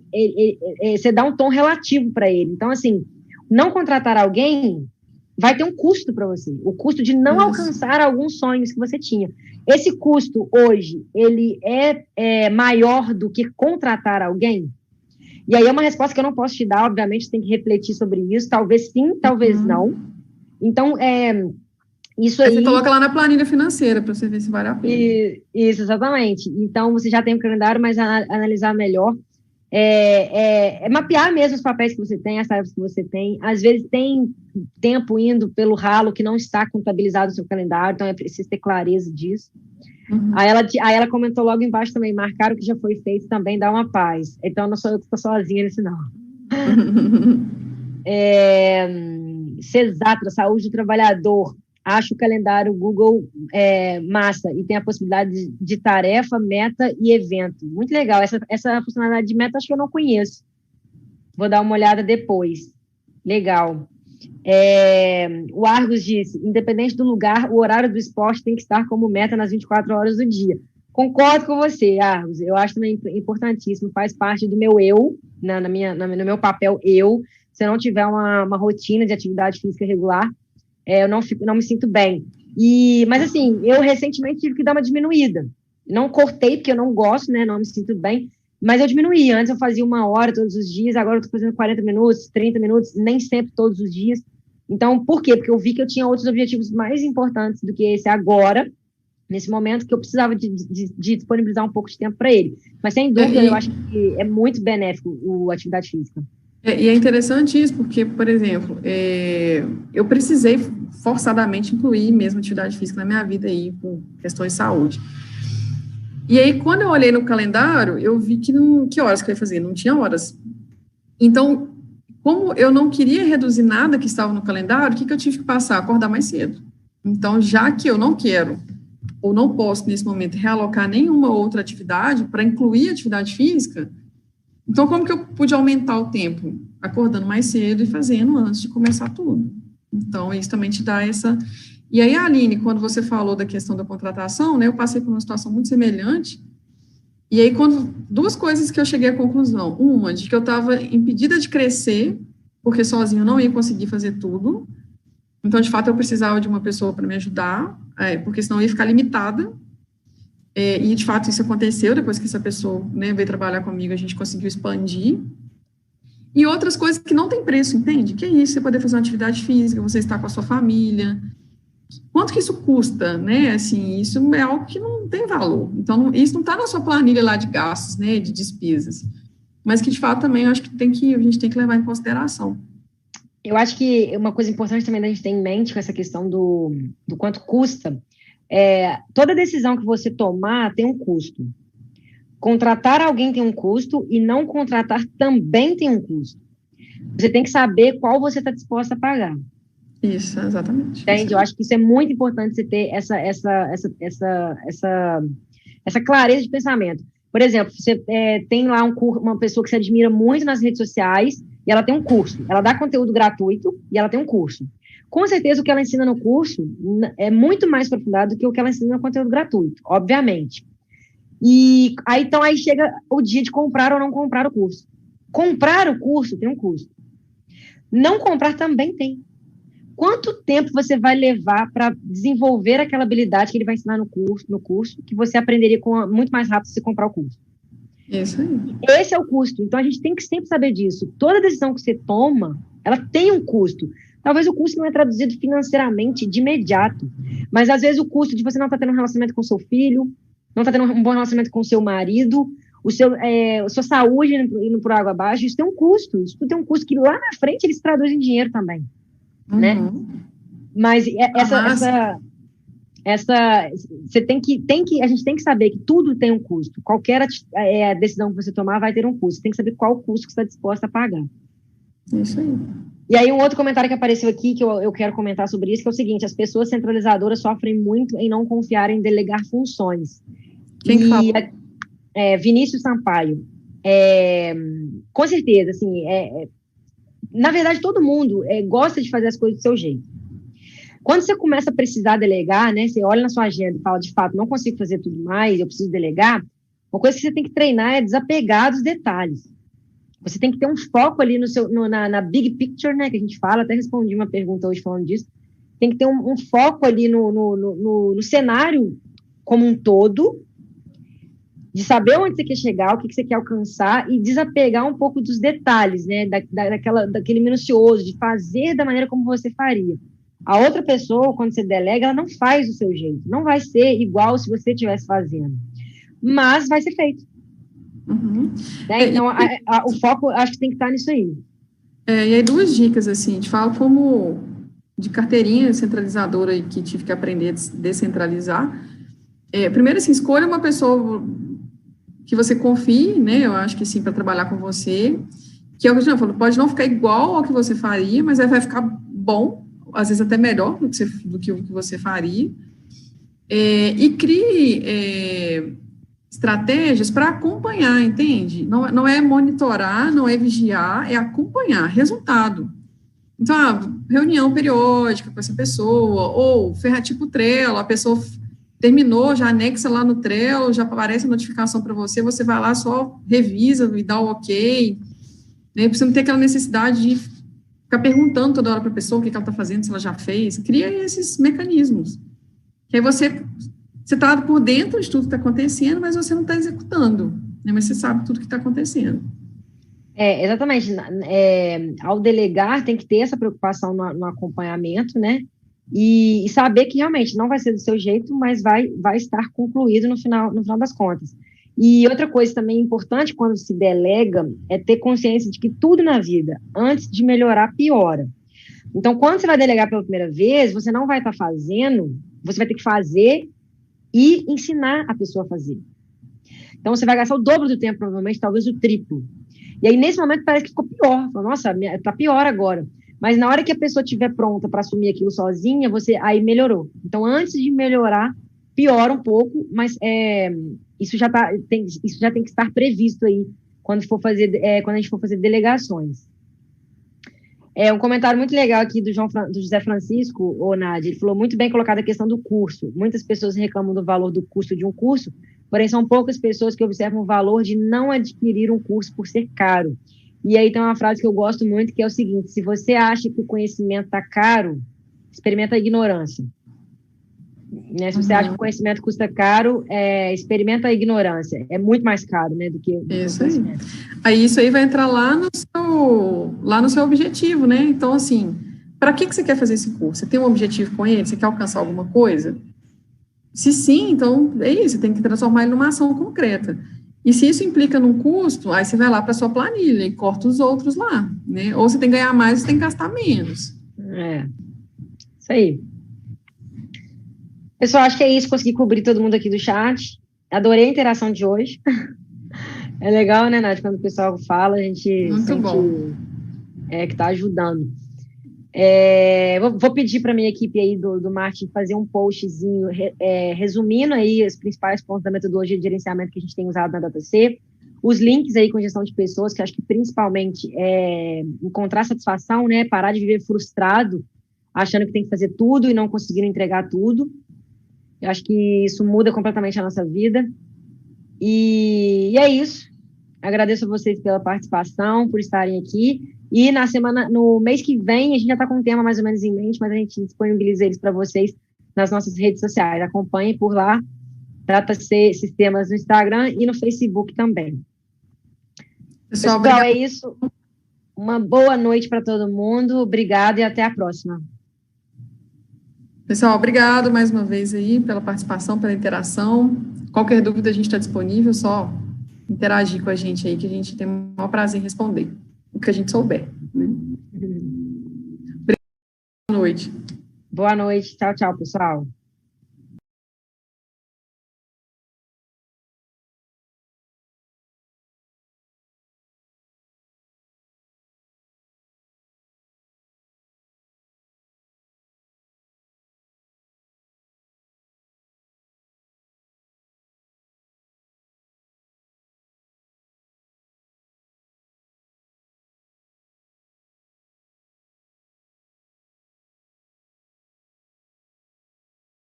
você dá um tom relativo para ele. Então, assim, não contratar alguém vai ter um custo para você. O custo de não alcançar alguns sonhos que você tinha. Esse custo, hoje, ele é maior do que contratar alguém? E aí é uma resposta que eu não posso te dar, obviamente, você tem que refletir sobre isso. Talvez sim, talvez não. Então, isso aí... Você coloca lá na planilha financeira para você ver se vale a pena. Isso, exatamente. Então, você já tem o calendário, mas analisar melhor. Mapear mesmo os papéis que você tem, as tarefas que você tem. Às vezes tem tempo indo pelo ralo que não está contabilizado no seu calendário, então é preciso ter clareza disso. Aí ela comentou logo embaixo também: marcar o que já foi feito também dá uma paz. Então não sou eu que estou sozinha nesse não. Cesatra, saúde do trabalhador. Acho o calendário Google massa e tem a possibilidade de tarefa, meta e evento. Muito legal. Essa funcionalidade de meta acho que eu não conheço. Vou dar uma olhada depois. Legal. O Argos disse: independente do lugar, o horário do esporte tem que estar como meta nas 24 horas do dia. Concordo com você, Argos. Eu acho também importantíssimo, faz parte do meu eu, no meu papel eu. Se eu não tiver uma rotina de atividade física regular, eu não me sinto bem. Mas assim, eu recentemente tive que dar uma diminuída. Não cortei, porque eu não gosto, né? Não me sinto bem. Mas eu diminuí. Antes eu fazia 1 hora todos os dias, agora eu estou fazendo 40 minutos, 30 minutos, nem sempre todos os dias. Então, por quê? Porque eu vi que eu tinha outros objetivos mais importantes do que esse agora, nesse momento, que eu precisava de disponibilizar um pouco de tempo para ele. Mas, sem dúvida, eu acho que é muito benéfico a atividade física. E é interessante isso, porque, por exemplo, eu precisei forçadamente incluir mesmo atividade física na minha vida aí, por questões de saúde. E aí, quando eu olhei no calendário, eu vi que horas que eu ia fazer? Não tinha horas. Então, como eu não queria reduzir nada que estava no calendário, o que eu tive que passar? Acordar mais cedo. Então, já que eu não quero, ou não posso, nesse momento, realocar nenhuma outra atividade para incluir atividade física, então, como que eu pude aumentar o tempo? Acordando mais cedo e fazendo antes de começar tudo. Então, isso também te dá essa... E aí, Aline, quando você falou da questão da contratação, né, eu passei por uma situação muito semelhante, e aí, duas coisas que eu cheguei à conclusão. Uma, de que eu estava impedida de crescer, porque sozinho eu não ia conseguir fazer tudo. Então, de fato, eu precisava de uma pessoa para me ajudar, porque senão eu ia ficar limitada. E, de fato, isso aconteceu. Depois que essa pessoa, né, veio trabalhar comigo, a gente conseguiu expandir. E outras coisas que não tem preço, entende? Que é isso, você poder fazer uma atividade física, você estar com a sua família. Quanto que isso custa, né? Assim, isso é algo que não tem valor. Então, isso não está na sua planilha lá de gastos, né, de despesas. Mas que, de fato, também eu acho que a gente tem que levar em consideração. Eu acho que uma coisa importante também da gente ter em mente com essa questão do quanto custa, toda decisão que você tomar tem um custo. Contratar alguém tem um custo e não contratar também tem um custo. Você tem que saber qual você está disposto a pagar. Isso, exatamente. Entende? Eu acho que isso é muito importante, você ter essa clareza de pensamento. Por exemplo, você tem lá uma pessoa que você admira muito nas redes sociais e ela tem um curso. Ela dá conteúdo gratuito e ela tem um curso. Com certeza o que ela ensina no curso é muito mais aprofundado do que o que ela ensina no conteúdo gratuito, obviamente. E aí, então, aí chega o dia de comprar ou não comprar o curso. Comprar o curso tem um custo. Não comprar também tem. Quanto tempo você vai levar para desenvolver aquela habilidade que ele vai ensinar no curso, que você aprenderia muito mais rápido se você comprar o curso? Isso aí. Esse é o custo. Então, a gente tem que sempre saber disso. Toda decisão que você toma, ela tem um custo. Talvez o custo não é traduzido financeiramente de imediato, mas às vezes o custo de você não estar tendo um relacionamento com seu filho, não estar tendo um bom relacionamento com seu marido, a sua saúde indo por água abaixo, isso tem um custo. Isso tem um custo que lá na frente eles traduzem em dinheiro também, né? Mas você a gente tem que saber que tudo tem um custo. Qualquer decisão que você tomar vai ter um custo. Você tem que saber qual o custo que você está disposta a pagar. Isso aí. E aí, um outro comentário que apareceu aqui, que eu quero comentar sobre isso, que é o seguinte: as pessoas centralizadoras sofrem muito em não confiar em delegar funções. Quem falou? Vinícius Sampaio. Com certeza, assim, na verdade, todo mundo gosta de fazer as coisas do seu jeito. Quando você começa a precisar delegar, né, você olha na sua agenda e fala, de fato, não consigo fazer tudo mais, eu preciso delegar, uma coisa que você tem que treinar é desapegar dos detalhes. Você tem que ter um foco ali na big picture, né, que a gente fala, até respondi uma pergunta hoje falando disso, tem que ter um foco ali no cenário como um todo, de saber onde você quer chegar, o que você quer alcançar e desapegar um pouco dos detalhes, né, daquele minucioso, de fazer da maneira como você faria. A outra pessoa, quando você delega, ela não faz do seu jeito, não vai ser igual se você estivesse fazendo, mas vai ser feito. Né? Então, o foco, acho que tem que estar nisso aí. E aí, 2 dicas, assim, a gente fala como de carteirinha centralizadora aí, que tive que aprender a descentralizar. Primeiro, assim, escolha uma pessoa que você confie, né, eu acho que sim, para trabalhar com você, que é o que a gente falou, pode não ficar igual ao que você faria, mas vai ficar bom, às vezes até melhor do que o que você faria, e crie estratégias para acompanhar, entende? Não é monitorar, não é vigiar, é acompanhar resultado. Então, reunião periódica com essa pessoa, ou tipo Trello, a pessoa terminou, já anexa lá no Trello, já aparece a notificação para você, você vai lá, só revisa e dá o ok, né? Você não ter aquela necessidade de ficar perguntando toda hora para a pessoa o que ela está fazendo, se ela já fez. Cria esses mecanismos. Que aí você está por dentro de tudo que está acontecendo, mas você não está executando, né? Mas você sabe tudo que está acontecendo. Exatamente. Ao delegar, tem que ter essa preocupação no acompanhamento, né? E saber que realmente não vai ser do seu jeito, mas vai estar concluído no final das contas. E outra coisa também importante quando se delega é ter consciência de que tudo na vida, antes de melhorar, piora. Então, quando você vai delegar pela primeira vez, você não vai estar fazendo, você vai ter que fazer e ensinar a pessoa a fazer. Então, você vai gastar o dobro do tempo, provavelmente, talvez o triplo. E aí, nesse momento, parece que ficou pior. Nossa, tá pior agora. Mas na hora que a pessoa estiver pronta para assumir aquilo sozinha, aí melhorou. Então, antes de melhorar, piora um pouco, mas isso já tem que estar previsto aí quando a gente for fazer delegações. Um comentário muito legal aqui do José Francisco, Nádia, ele falou muito bem colocado a questão do curso. Muitas pessoas reclamam do valor do custo de um curso, porém são poucas pessoas que observam o valor de não adquirir um curso por ser caro. E aí tem uma frase que eu gosto muito, que é o seguinte: se você acha que o conhecimento está caro, experimenta a ignorância. Né? Se você acha que o conhecimento custa caro, experimenta a ignorância. É muito mais caro, né, do que o conhecimento. Aí isso aí vai entrar lá no seu objetivo, né? Então, assim, para que você quer fazer esse curso? Você tem um objetivo com ele? Você quer alcançar alguma coisa? Se sim, então é isso, você tem que transformar ele numa ação concreta. E se isso implica num custo, aí você vai lá para a sua planilha e corta os outros lá, né? Ou você tem que ganhar mais, você tem que gastar menos. Isso aí. Pessoal, acho que é isso, consegui cobrir todo mundo aqui do chat. Adorei a interação de hoje. É legal, né, Nath? Quando o pessoal fala, a gente muito sente bom. Que está ajudando. Vou pedir para a minha equipe aí do marketing fazer um postzinho resumindo aí os principais pontos da metodologia de gerenciamento que a gente tem usado na DataC, os links aí com gestão de pessoas, que acho que principalmente encontrar satisfação, né, parar de viver frustrado achando que tem que fazer tudo e não conseguindo entregar tudo. Eu acho que isso muda completamente a nossa vida. E é isso. Agradeço a vocês pela participação, por estarem aqui. E no mês que vem, a gente já está com um tema mais ou menos em mente, mas a gente disponibiliza eles para vocês nas nossas redes sociais. Acompanhem por lá. Trata-se esses temas no Instagram e no Facebook também. Pessoal, é isso. Uma boa noite para todo mundo. Obrigada e até a próxima. Pessoal, obrigado mais uma vez aí pela participação, pela interação. Qualquer dúvida, a gente está disponível, só interagir com a gente aí, que a gente tem o maior prazer em responder o que a gente souber. Né? Obrigada, boa noite. Boa noite. Tchau, tchau, pessoal.